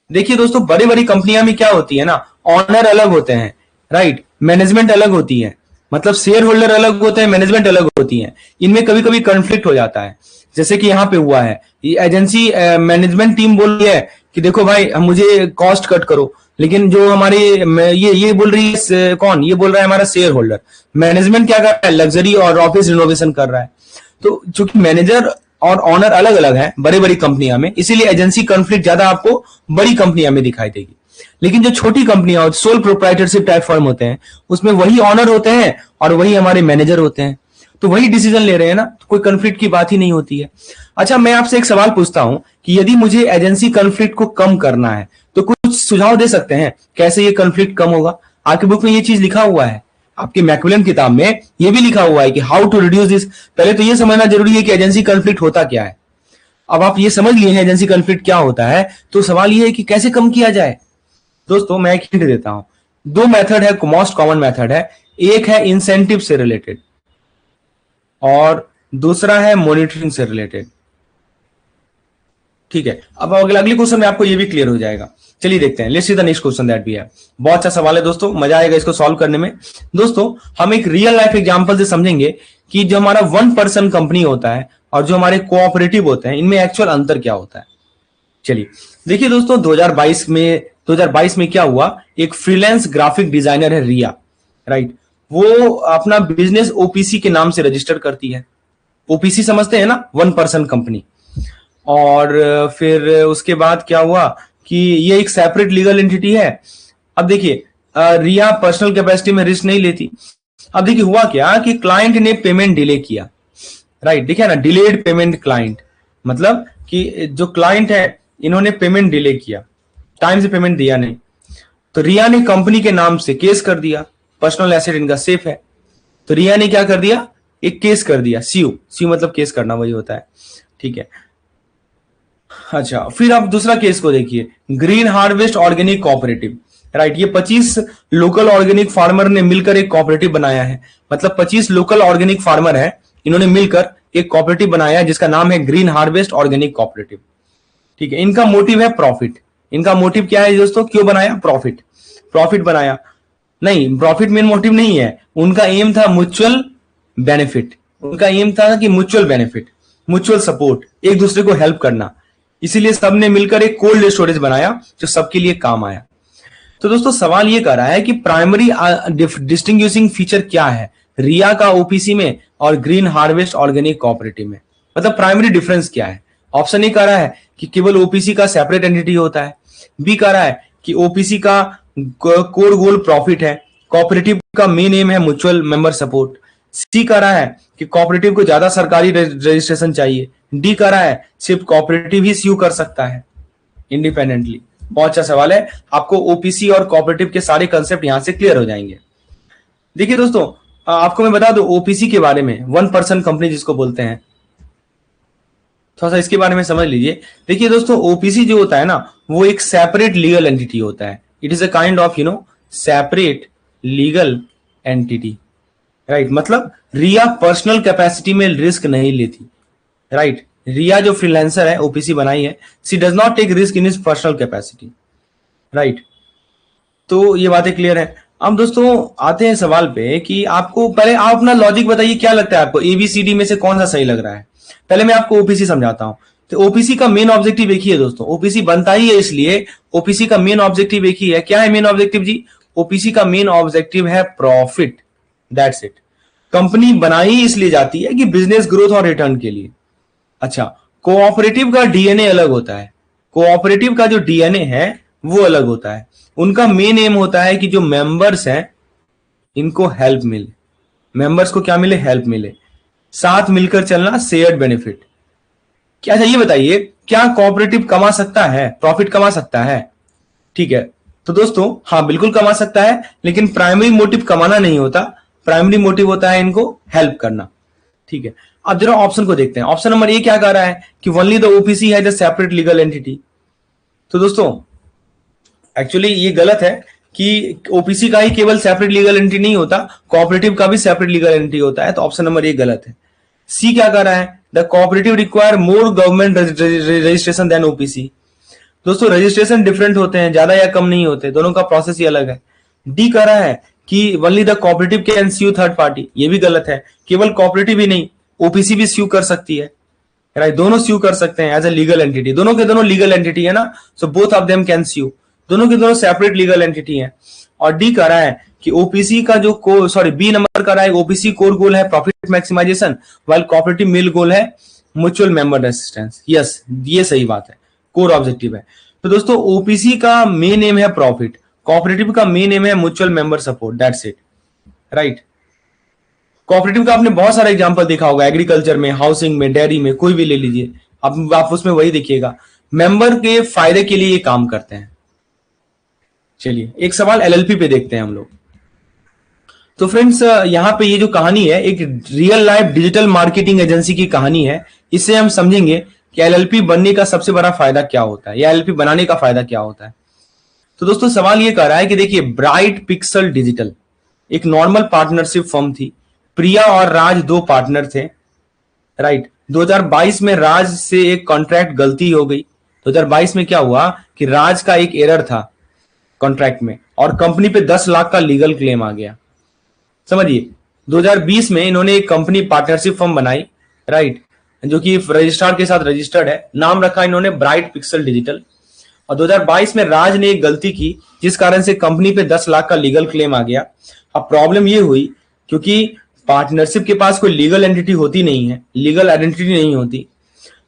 देखिए दोस्तों बड़ी बड़ी कंपनियां में क्या होती है ना, ऑनर अलग होते हैं, राइट, मैनेजमेंट अलग होती है, मतलब शेयर होल्डर अलग होते हैं, मैनेजमेंट अलग होती है। इनमें कभी कभी कॉन्फ्लिक्ट हो जाता है, जैसे कि यहाँ पे हुआ है। एजेंसी मैनेजमेंट टीम बोल रही है कि देखो भाई मुझे कॉस्ट कट करो, लेकिन जो हमारे ये बोल रही है कौन, ये बोल रहा है हमारा शेयर होल्डर। मैनेजमेंट क्या कर रहा है, लग्जरी और ऑफिस रिनोवेशन कर रहा है। तो चूंकि मैनेजर और ऑनर अलग अलग है बड़ी बड़ी कंपनियां में, इसीलिए एजेंसी कॉन्फ्लिक्ट ज्यादा आपको बड़ी कंपनियां में दिखाई देगी। लेकिन जो छोटी कंपनियां सोल प्रोप्राइटरशिप टाइप फर्म होते हैं उसमें वही ऑनर होते हैं और वही हमारे मैनेजर होते हैं, तो वही डिसीजन ले रहे हैं ना, तो कोई कॉन्फ्लिक्ट की बात ही नहीं होती है। अच्छा मैं आपसे एक सवाल पूछता हूं कि यदि मुझे एजेंसी कॉन्फ्लिक्ट को कम करना है तो कुछ सुझाव दे सकते हैं कैसे ये कॉन्फ्लिक्ट कम होगा? आपकी बुक में ये चीज लिखा हुआ है, आपके मैक्मिलन किताब में ये भी लिखा हुआ है कि हाउ टू रिड्यूस दिस। पहले तो ये समझना जरूरी है कि एजेंसी कॉन्फ्लिक्ट होता क्या है। अब आप ये समझ लिए हैं एजेंसी कॉन्फ्लिक्ट क्या होता है, तो सवाल ये है कि कैसे कम किया जाए। दोस्तों मैं एक हिंट देता हूं, दो मेथड है, मोस्ट कॉमन मेथड है। एक है इंसेंटिव से रिलेटेड और दूसरा है मॉनिटरिंग से रिलेटेड, ठीक है। अब अगले क्वेश्चन में आपको ये भी क्लियर हो जाएगा। चलिए देखते हैं, let's see the next question that we have. बहुत अच्छा सवाल है दोस्तों, मजा आएगा इसको सॉल्व करने में। दोस्तों हम एक रियल लाइफ एग्जांपल से समझेंगे कि जो हमारा 1% कंपनी होता है और जो हमारे कोऑपरेटिव होते हैं इनमें एक्चुअल अंतर क्या होता है। चलिए देखिए दोस्तों 2022 में क्या हुआ, एक फ्रीलांस ग्राफिक डिजाइनर है रिया, राइट, वो अपना बिजनेस ओपीसी के नाम से रजिस्टर करती है। ओपीसी समझते हैं ना, 1% कंपनी। और फिर उसके बाद क्या हुआ कि ये एक सेपरेट लीगल एंटिटी है। अब देखिए रिया पर्सनल कैपेसिटी में रिस्क नहीं लेती। अब देखिए हुआ क्या कि क्लाइंट ने पेमेंट डिले किया, राइट, देखिए ना, डिलेड पेमेंट क्लाइंट, मतलब कि जो क्लाइंट है इन्होंने पेमेंट डिले किया, टाइम से पेमेंट दिया नहीं, तो रिया ने कंपनी के नाम से केस कर दिया। पर्सनल एसेट इनका सेफ है, तो रिया ने क्या कर दिया, एक केस कर दिया, सीयू मतलब केस करना वही होता है, ठीक है। अच्छा फिर आप दूसरा केस को देखिए, green harvest organic cooperative, right, ये 25 लोकल ऑर्गेनिक फार्मर ने मिलकर एक कोऑपरेटिव बनाया है। मतलब 25 लोकल ऑर्गेनिक फार्मर है, इन्होंने मिलकर एक कोऑपरेटिव बनाया है जिसका नाम है ग्रीन हार्वेस्ट ऑर्गेनिक कोऑपरेटिव, ठीक है। इनका मोटिव है प्रॉफिट। इनका मोटिव क्या है दोस्तों, क्यों बनाया, प्रॉफिट बनाया नहीं, प्रॉफिट मेन मोटिव नहीं है। उनका एम था म्यूचुअल बेनिफिट, उनका एम था कि म्यूचुअल बेनिफिट, म्यूचुअल सपोर्ट, एक दूसरे को हेल्प करना। इसीलिए सबने मिलकर एक कोल्ड स्टोरेज बनाया जो सबके लिए काम आया। तो दोस्तों सवाल ये कर रहा है कि प्राइमरी डिस्टिंग्विशिंग फीचर क्या है रिया का ओपीसी में और ग्रीन हार्वेस्ट ऑर्गेनिक कोऑपरेटिव में, मतलब प्राइमरी डिफरेंस क्या है। ऑप्शन ए कह रहा है कि केवल ओपीसी का सेपरेट एंटिटी होता है, बी कह रहा है कि ओपीसी का कोर गोल प्रॉफिट है। कोऑपरेटिव का मेन एम है म्यूचुअल मेंबर सपोर्ट। सी कह रहा है कि कोऑपरेटिव को ज्यादा सरकारी रजिस्ट्रेशन चाहिए। डी कह रहा है सिर्फ कोऑपरेटिव ही सीयू कर सकता है इंडिपेंडेंटली। बहुत अच्छा सवाल है, आपको ओपीसी और कोऑपरेटिव के सारे कंसेप्ट यहां से क्लियर हो जाएंगे। देखिए दोस्तों, आपको मैं बता दूं ओपीसी के बारे में, वन पर्सन कंपनी जिसको बोलते हैं, थोड़ा सा इसके बारे में समझ लीजिए। देखिए दोस्तों, ओपीसी जो होता है ना, वो एक सेपरेट लीगल एंटिटी होता है। It is a kind of separate legal entity, right. मतलब रिया पर्सनल कैपेसिटी में रिस्क नहीं लेती, राइट। रिया जो फ्रीलांसर है, ओपीसी बनाई है, she does not take risk in his personal capacity, right. तो ये बातें क्लियर है। अब दोस्तों आते हैं सवाल पे कि आपको पहले आप अपना लॉजिक बताइए, क्या लगता है आपको एबीसीडी में से कौन सा सही लग रहा है। पहले मैं आपको ओपीसी समझाता हूं। तो ओपीसी का मेन ऑब्जेक्टिव एक ही है दोस्तों, ओपीसी बनता ही है इसलिए ओपीसी का मेन ऑब्जेक्टिव एक ही है। क्या है मेन ऑब्जेक्टिव जी? ओपीसी का मेन ऑब्जेक्टिव है प्रॉफिट, दैट्स इट। कंपनी बनाई इसलिए जाती है कि बिजनेस ग्रोथ और रिटर्न के लिए। अच्छा, कोऑपरेटिव का डीएनए अलग होता है। कोऑपरेटिव का जो डीएनए है वो अलग होता है। उनका मेन एम होता है कि जो मेंबर्स हैं इनको हेल्प मिले, मेंबर्स को क्या मिले? हेल्प मिले, साथ मिलकर चलना, शेयर्ड बेनिफिट। क्या अच्छा ये बताइए, क्या कोऑपरेटिव कमा सकता है, प्रॉफिट कमा सकता है? ठीक है, तो दोस्तों हाँ बिल्कुल कमा सकता है, लेकिन प्राइमरी मोटिव कमाना नहीं होता, प्राइमरी मोटिव होता है इनको हेल्प करना। ठीक है, अब जरा ऑप्शन को देखते हैं। ऑप्शन नंबर ए क्या कह रहा है कि ओनली द ओपीसी है द सेपरेट लीगल एंटिटी। तो दोस्तों एक्चुअली ये गलत है कि ओपीसी का ही केवल सेपरेट लीगल एंटिटी नहीं होता, कोऑपरेटिव का भी सेपरेट लीगल एंटिटी होता है। तो ऑप्शन नंबर ए गलत है। सी क्या कह रहा है? The cooperative require more government registration than OPC. दोस्तों रजिस्ट्रेशन डिफरेंट होते हैं, ज्यादा या कम नहीं होते, दोनों का प्रोसेस ही अलग है। डी कह रहा है कि only the cooperative can sue third party. ये भी गलत है, केवल कोऑपरेटिव ही नहीं ओपीसी भी स्यू कर सकती है, राइट। दोनों स्यू कर सकते हैं एज ए लीगल एंटिटी, दोनों के दोनों लीगल एंटिटी है ना, so both of them can sue, दोनों के दोनों सेपरेट लीगल एंटिटी है। और डी कह रहा है कि ओपीसी का जो बी नंबर का रहा है, ओपीसी कोर गोल है profit maximisation, while cooperative main goal है म्यूचुअल मेंबर असिस्टेंस। यस, ये सही बात है, कोर ऑब्जेक्टिव है। तो दोस्तों ओपीसी का मेन एम है प्रॉफिट, कोऑपरेटिव का मेन एम है mutual member support, that's it, right. Cooperative का आपने बहुत सारा एग्जांपल देखा होगा, एग्रीकल्चर में, हाउसिंग में, डेयरी में, कोई भी ले लीजिए आप उसमें वही देखिएगा, मेंबर के फायदे के लिए ये काम करते हैं। चलिए एक सवाल एलएलपी पे देखते हैं हम लोग। तो फ्रेंड्स यहां पे ये जो कहानी है एक real life digital marketing agency की कहानी है। इससे हम समझेंगे कि एलएलपी बनने का सबसे बड़ा फायदा क्या होता है या एलएलपी बनाने का फायदा क्या होता है। तो दोस्तों सवाल ये कर रहा है कि देखिए ब्राइट पिक्सल डिजिटल एक नॉर्मल पार्टनरशिप फर्म थी। प्रिया और राज दो पार्टनर थे, राइट। 2022 में राज से एक कॉन्ट्रैक्ट गलती हो गई। 2022 में क्या हुआ कि राज का एक एरर था कॉन्ट्रैक्ट में और कंपनी पे 10 लाख का लीगल क्लेम आ गया। समझिए 2020 में इन्होंने एक कंपनी पार्टनरशिप फर्म बनाई, राइट, जो कि रजिस्ट्रार के साथ रजिस्टर्ड है, नाम रखा इन्होंने ब्राइट पिक्सल डिजिटल। और 2022 में राज ने एक गलती की जिस कारण से कंपनी पे 10 लाख का लीगल क्लेम आ गया। अब प्रॉब्लम ये हुई क्योंकि पार्टनरशिप के पास कोई लीगल एंटिटी होती नहीं है, लीगल आइडेंटिटी नहीं होती,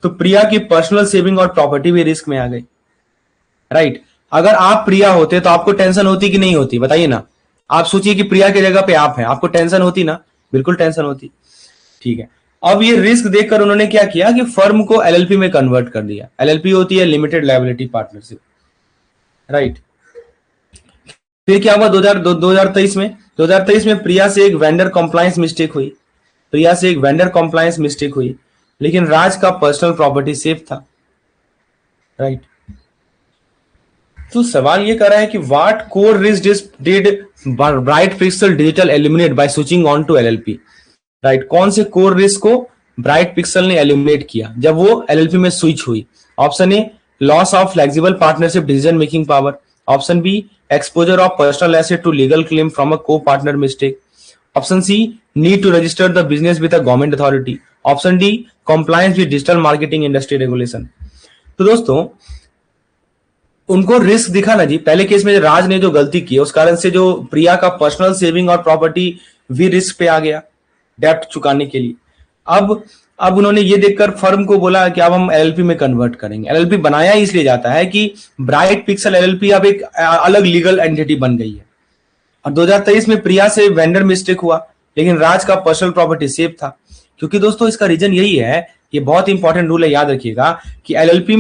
तो प्रिया की पर्सनल सेविंग और प्रॉपर्टी भी रिस्क में आ गई, राइट। अगर आप प्रिया होते तो आपको टेंशन होती कि नहीं होती, बताइए ना। आप सोचिए कि प्रिया की जगह पे आप हैं, आपको टेंशन होती ना? बिल्कुल टेंशन होती। ठीक है, अब ये रिस्क देखकर उन्होंने क्या किया कि फर्म को एलएलपी में कन्वर्ट कर दिया। एलएलपी होती है लिमिटेड लायबिलिटी पार्टनरशिप, राइट। फिर क्या हुआ 2023 में प्रिया से एक वेंडर कॉम्प्लायंस मिस्टेक हुई, लेकिन राज का पर्सनल प्रॉपर्टी सेफ था, राइट। तो सवाल ये कर रहा है कि what core risk did Bright Pixel Digital eliminate by switching on to LLP, right. कौन से कोर रिस्क को ब्राइट पिक्सल ने एलिमिनेट किया जब वो एलएलपी में स्विच हुई? Option A loss of flexible partnership decision making power, option B exposure of personal asset to legal claim from a co-partner mistake, option C need to register the business with a government authority, option D compliance with digital marketing industry regulation। तो दोस्तों उनको risk दिखा ना जी, पहले case में राज ने जो गलती की उस कारण से जो प्रिया का पर्सनल सेविंग और प्रॉपर्टी भी रिस्क पे आ गया डेब्ट चुकाने के लिए। अब अब उन्होंने ये देखकर फर्म को बोला कि अब हम एलएलपी में कन्वर्ट करेंगे। एलएलपी बनाया इसलिए जाता है कि ब्राइट पिक्सल एलएलपी अब एक अलग लीगल एंटिटी बन गई है। और 2023 में प्रिया से वेंडर मिस्टेक हुआ, लेकिन राज का पर्सनल प्रॉपर्टी सेफ था। क्योंकि दोस्तों इसका रीजन यही है, ये बहुत इंपॉर्टेंट रूल है, याद रखिएगा कि एलएलपी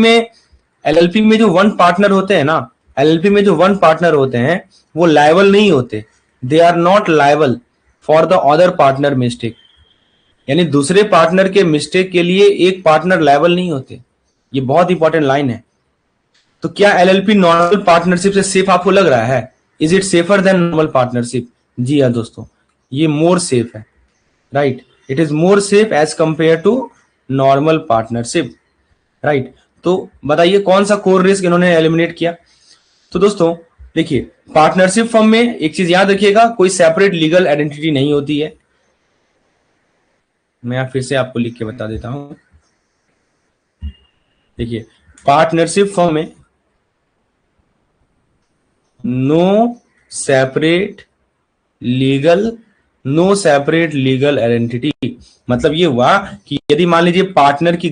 में जो वन पार्टनर होते हैं ना, एलएलपी में जो वन पार्टनर होते हैं वो लायबल नहीं होते, they are not liable for the other partner mistake. यानी दूसरे पार्टनर के मिस्टेक के लिए एक पार्टनर लायबल नहीं होते। ये बहुत इंपॉर्टेंट लाइन है। तो क्या एलएलपी नॉर्मल पार्टनरशिप से सेफ आपको लग रहा है? Is it safer than normal partnership? जी हाँ दोस्तों, ये मोर सेफ है, right. It is more safe as compare to normal partnership, right. तो बताइए कौन सा कोर रिस्क इन्होंने एलिमिनेट किया? तो दोस्तों देखिए, पार्टनरशिप फर्म में एक चीज याद रखिएगा, कोई सेपरेट लीगल आइडेंटिटी नहीं होती है। मैं फिर से आपको लिख के बता देता हूं। देखिए, पार्टनरशिप फर्म में नो सेपरेट लीगल आइडेंटिटी। मतलब ये हुआ कि यदि मान लीजिए पार्टनर की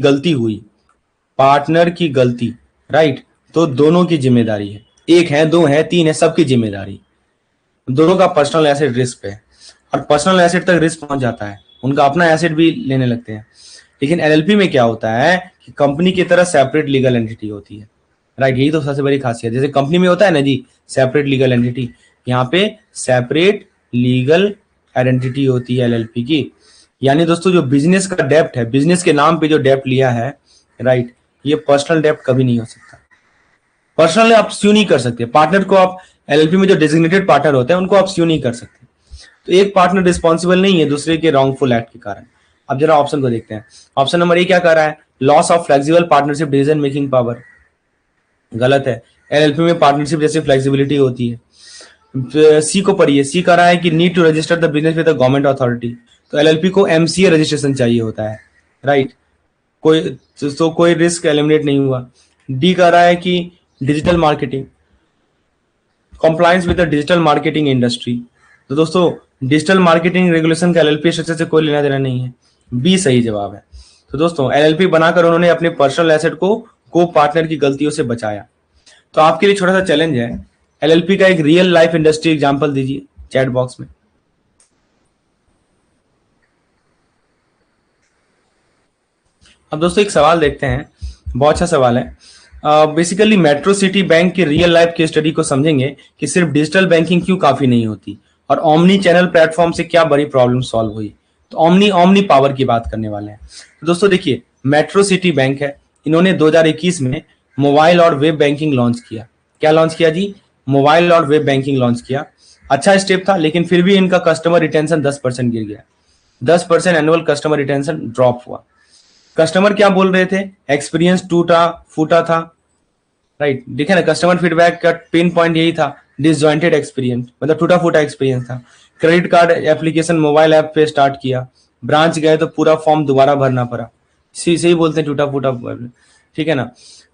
गलती, राइट, तो दोनों की जिम्मेदारी है। एक है, दो है, तीन है, सबकी जिम्मेदारी। दोनों का पर्सनल एसेट रिस्क पे है, और पर्सनल एसेट तक रिस्क पहुंच जाता है, उनका अपना एसेट भी लेने लगते हैं। लेकिन एलएलपी में क्या होता है कि कंपनी की तरह सेपरेट लीगल एंटिटी होती है, राइट। यही तो सबसे बड़ी खासियत, जैसे कंपनी में होता है ना जी सेपरेट लीगल एंटिटी, यहाँ पे सेपरेट लीगल आइडेंटिटी होती है एलएलपी की। यानी दोस्तों जो बिजनेस का डेप्ट है, बिजनेस के नाम पे जो डेप्ट लिया है, राइट, ये पर्सनल डेप्ट कभी नहीं हो सकता। पर्सनल आप स्यू नहीं कर सकते पार्टनर को। आप एलएलपी में जो डेजिग्नेटेड पार्टनर होते हैं उनको आप स्यू नहीं कर सकते। तो एक पार्टनर रिस्पॉन्सिबल नहीं है दूसरे के रॉन्गफुल एक्ट के कारण। अब जरा ऑप्शन को देखते हैं। ऑप्शन नंबर ए क्या कर रहा है? Loss of flexible partnership decision making power. गलत है, एलएलपी में पार्टनरशिप जैसी फ्लेक्सिबिलिटी होती है। सी को पढ़िए, सी कह रहा है कि need to register the business with the government authority. तो एलएलपी को एमसीए रजिस्ट्रेशन चाहिए होता है, राइट। कोई रिस्क एलिमिनेट नहीं हुआ। डी कह रहा है कि digital marketing, compliance with the digital marketing industry. तो दोस्तों डिजिटल मार्केटिंग रेगुलेशन का एलएलपी स्ट्रक्चर से कोई लेना देना नहीं है। बी सही जवाब है। तो दोस्तों एलएलपी बनाकर उन्होंने अपने पर्सनल एसेट को पार्टनर की गलतियों से बचाया। तो आपके लिए छोटा सा चैलेंज है, एलएलपी का एक रियल लाइफ इंडस्ट्री एग्जांपल दीजिए चैट बॉक्स में। अब दोस्तों एक सवाल देखते हैं, बहुत अच्छा सवाल है। बेसिकली मेट्रो सिटी बैंक की रियल लाइफ केस स्टडी को समझेंगे कि सिर्फ डिजिटल बैंकिंग क्यों काफी नहीं होती, और ओमनी चैनल प्लेटफॉर्म से क्या बड़ी प्रॉब्लम सॉल्व हुई। तो ओमनी पावर की बात करने वाले हैं। तो दोस्तों देखिए, मेट्रो सिटी बैंक है, इन्होंने 2021 में मोबाइल और वेब बैंकिंग लॉन्च किया। क्या लॉन्च किया जी? मोबाइल और वेब बैंकिंग लॉन्च किया। अच्छा स्टेप था, लेकिन फिर भी इनका कस्टमर रिटेंशन 10% गिर गया। 10% एनुअल कस्टमर रिटेंशन ड्रॉप हुआ। कस्टमर क्या बोल रहे थे? एक्सपीरियंस टूटा फूटा था, राइट। देखे ना, कस्टमर फीडबैक का पेन पॉइंट यही था, डिसजॉइंटेड एक्सपीरियंस, मतलब टूटा फूटा एक्सपीरियंस था। Credit card application mobile app पे स्टार्ट किया, ब्रांच गए तो पूरा फॉर्म दोबारा भरना पड़ा। सही बोलते हैं, टूटा फूटा, ठीक है ना।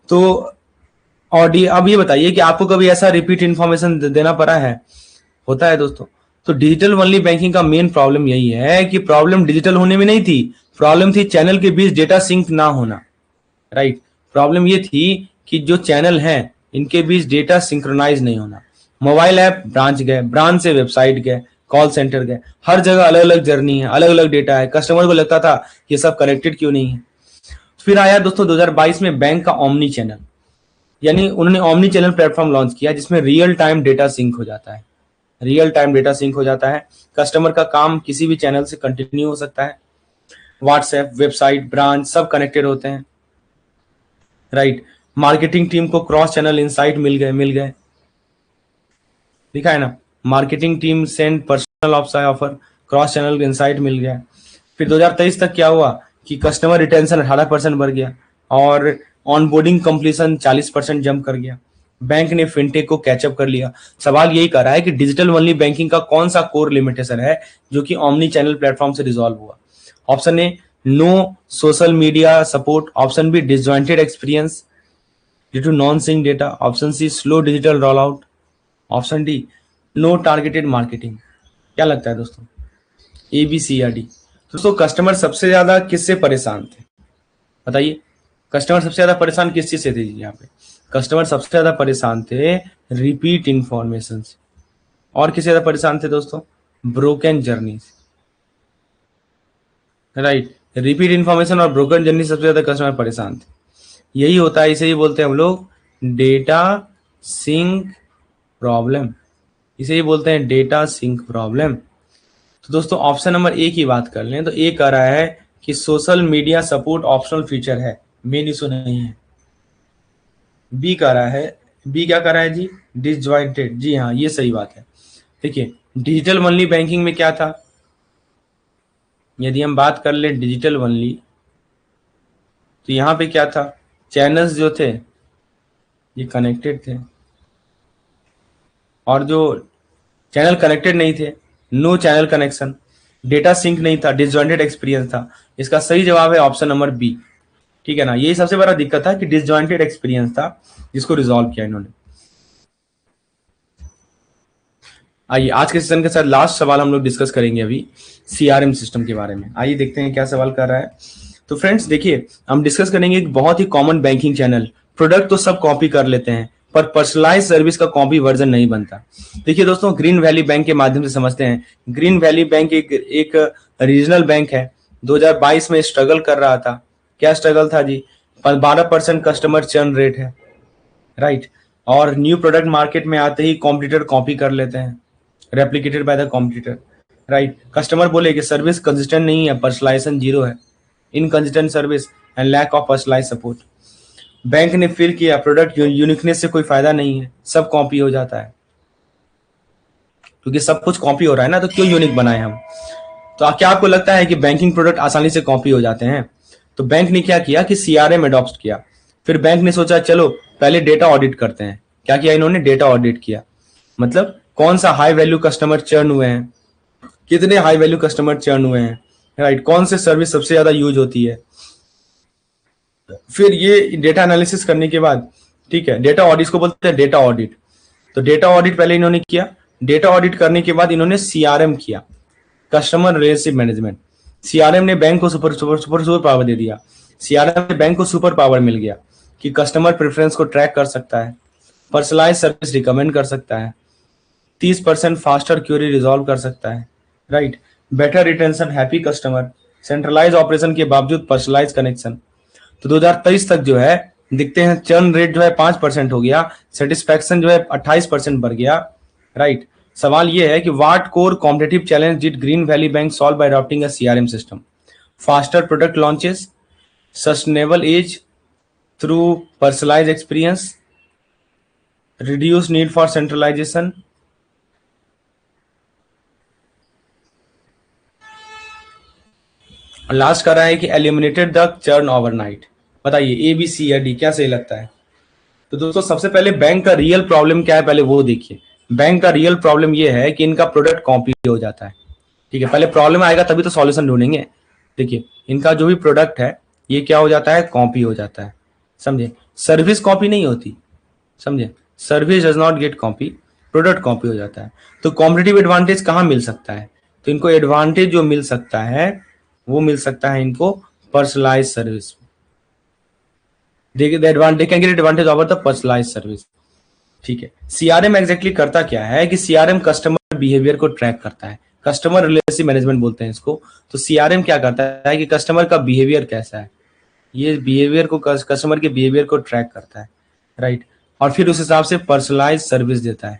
तो और अब ये बताइए कि आपको कभी ऐसा रिपीट इन्फॉर्मेशन देना पड़ा है? होता है दोस्तों। तो डिजिटल ओनली बैंकिंग का मेन प्रॉब्लम यही है कि प्रॉब्लम डिजिटल होने में नहीं थी, प्रॉब्लम थी चैनल के बीच डेटा सिंक ना होना, राइट। प्रॉब्लम ये थी कि जो चैनल हैं इनके बीच डेटा सिंक्रोनाइज नहीं होना। मोबाइल ऐप ब्रांच गए, ब्रांच से वेबसाइट गए, कॉल सेंटर गए, हर जगह अलग अलग जर्नी है, अलग अलग डेटा है। कस्टमर को लगता था ये सब कनेक्टेड क्यों नहीं है। फिर आया दोस्तों 2022 में बैंक का ओमनी चैनल, यानी उन्होंने ओमनी चैनल प्लेटफॉर्म लॉन्च किया जिसमें रियल टाइम डेटा सिंक हो जाता है। रियल टाइम डेटा सिंक हो जाता है, कस्टमर का काम किसी भी चैनल से कंटिन्यू हो सकता है। व्हाट्सएप, वेबसाइट, ब्रांच सब कनेक्टेड होते हैं, राइट। मार्केटिंग टीम को क्रॉस चैनल इंसाइट मिल गए, लिखा है ना, marketing team send personal offer, cross channel insight मिल गया। फिर 2023 तक क्या हुआ कि कस्टमर रिटेंशन 18% बढ़ गया और ऑनबोर्डिंग कंप्लीशन 40% जंप कर गया। बैंक ने फिनटेक को कैचअप कर लिया। सवाल यही कर रहा है कि डिजिटल ओनली बैंकिंग का कौन सा कोर लिमिटेशन है जो कि ओमनी चैनल प्लेटफॉर्म से रिजॉल्व हुआ। Option A, no social media support. Option B, disjointed experience due to non sync data. Option C, slow digital roll out. Option D, no targeted marketing. क्या लगता है दोस्तों, ए, B, C या D? दोस्तों customer सबसे ज्यादा किससे परेशान थे, बताइए। कस्टमर सबसे ज्यादा परेशान किस चीज से थे यहाँ पे? कस्टमर सबसे ज्यादा परेशान थे रिपीट इंफॉर्मेशन से। और किससे ज्यादा परेशान थे दोस्तों? ब्रोकन जर्नी से, राइट। रिपीट इंफॉर्मेशन और ब्रोकन जर्नी सबसे ज्यादा कस्टमर परेशान थे। यही होता है, इसे ही बोलते हैं हम लोग डेटा सिंक प्रॉब्लम। इसे ही बोलते हैं डेटा सिंक प्रॉब्लम। तो दोस्तों ऑप्शन नंबर ए की बात कर लें तो ए कह रहा है कि social media support optional feature है, मेन इशू नहीं है। बी कह रहा है, बी क्या कह रहा है जी? डिसजॉइंटेड। जी हाँ, ये सही बात है। देखिए डिजिटल ओनली बैंकिंग में क्या था, यदि हम बात कर लें डिजिटल ओनली, तो यहाँ पे क्या था? चैनल्स जो थे ये कनेक्टेड थे, और जो चैनल कनेक्टेड नहीं थे, no channel connection, data sync नहीं था, डिसजॉइंटेड एक्सपीरियंस था। इसका सही जवाब है ऑप्शन नंबर बी, ठीक है ना। यही सबसे बड़ा दिक्कत था कि डिसजॉइंटेड एक्सपीरियंस था, जिसको रिजॉल्व किया इन्होंने। आइए आज के सेशन के साथ लास्ट सवाल हम लोग डिस्कस करेंगे अभी सीआरएम सिस्टम के बारे में। आइए देखते हैं क्या सवाल कर रहा है। तो फ्रेंड्स देखिए, हम डिस्कस करेंगे एक बहुत ही कॉमन बैंकिंग चैनल। प्रोडक्ट तो सब कॉपी कर लेते हैं, पर पर्सनलाइज सर्विस का कॉपी वर्जन नहीं बनता। देखिए दोस्तों, ग्रीन वैली बैंक के माध्यम से समझते हैं। ग्रीन वैली बैंक एक रीजनल बैंक है। 2022 में स्ट्रगल कर रहा था। क्या स्ट्रगल था जी? 12% कस्टमर चर्न रेट है, राइट। और न्यू प्रोडक्ट मार्केट में आते ही कॉम्पिटिटर कॉपी कर लेते हैं, replicated by the competitor, right. Customer बोले कि सर्विस कंसिस्टेंट नहीं है, पर्सनलाइजेशन जीरो है, inconsistent service and lack of personalise support. Bank ने फील किया प्रोडक्ट यूनिकनेस से कोई फायदा नहीं है, सब कॉपी हो जाता है। क्योंकि सब कुछ कॉपी हो रहा है ना, तो क्यों यूनिक बनाए हम? तो क्या आपको लगता है कि बैंकिंग प्रोडक्ट आसानी से कॉपी हो जाते हैं? तो बैंक ने क्या किया कि सीआरएम अडॉप्ट किया। फिर बैंक ने सोचा चलो पहले डेटा ऑडिट करते हैं। क्या किया इन्होंने? डेटा ऑडिट किया। मतलब कौन सा हाई वैल्यू कस्टमर चर्न हुए हैं, कितने हाई वैल्यू कस्टमर चर्न हुए हैं, राइट, कौन से सर्विस सबसे ज्यादा यूज होती है। फिर ये डेटा एनालिसिस करने के बाद, ठीक है, डेटा ऑडिट को बोलते हैं डेटा ऑडिट। तो डेटा ऑडिट पहले इन्होंने किया। डेटा ऑडिट करने के बाद इन्होंने सीआरएम किया, कस्टमर रिलेशनशिप मैनेजमेंट। सीआरएम ने बैंक को सुपर पावर दे दिया। सीआरएम ने बैंक को सुपर पावर मिल गया कि कस्टमर प्रेफरेंस को ट्रैक कर सकता है, पर्सनलाइज सर्विस रिकमेंड कर सकता है, 30% फास्टर क्यूरी रिजॉल्व कर सकता है, right, better retention, happy customer, centralise operation के बावजूद पर्सनलाइज कनेक्शन। तो 2023 तक जो है दिखते हैं चर्न रेट जो है 5% हो गया, सेटिस्फैक्शन जो है 28% बढ़ गया, राइट। सवाल ये है कि what core competitive challenge did Green Valley Bank solve by adopting a CRM system? Faster product launches, sustainable edge through personalise experience, reduce need for centralisation, last कर रहा है कि एलिमिनेटेड द चर्न ओवरनाइट। बताइए ए B C या D, क्या सही लगता है? तो दोस्तों सबसे पहले बैंक का रियल प्रॉब्लम क्या है पहले वो देखिए। बैंक का रियल प्रॉब्लम ये है कि इनका प्रोडक्ट कॉपी हो जाता है, ठीक है। पहले प्रॉब्लम आएगा तभी तो सॉल्यूशन ढूंढेंगे। देखिए इनका जो भी प्रोडक्ट है ये क्या हो जाता है? कॉपी हो जाता है, समझे। सर्विस कॉपी नहीं होती, समझे। Service does not gate copy, product copy हो जाता है। तो कॉम्पिटिटिव एडवांटेज कहाँ मिल सकता है? तो इनको एडवांटेज जो मिल सकता है वो मिल सकता है इनको पर्सनलाइज सर्विस। देखिए they can get advantage over the personalise service, ठीक है। सीआरएम एग्जैक्टली करता क्या है कि सीआरएम कस्टमर बिहेवियर को ट्रैक करता है, कस्टमर रिलेशनशिप मैनेजमेंट बोलते हैं इसको। तो सीआरएम क्या करता है कि कस्टमर का बिहेवियर कैसा है, ये बिहेवियर को, कस्टमर के बिहेवियर को ट्रैक करता है, राइट, और फिर उस हिसाब से पर्सनलाइज सर्विस देता है।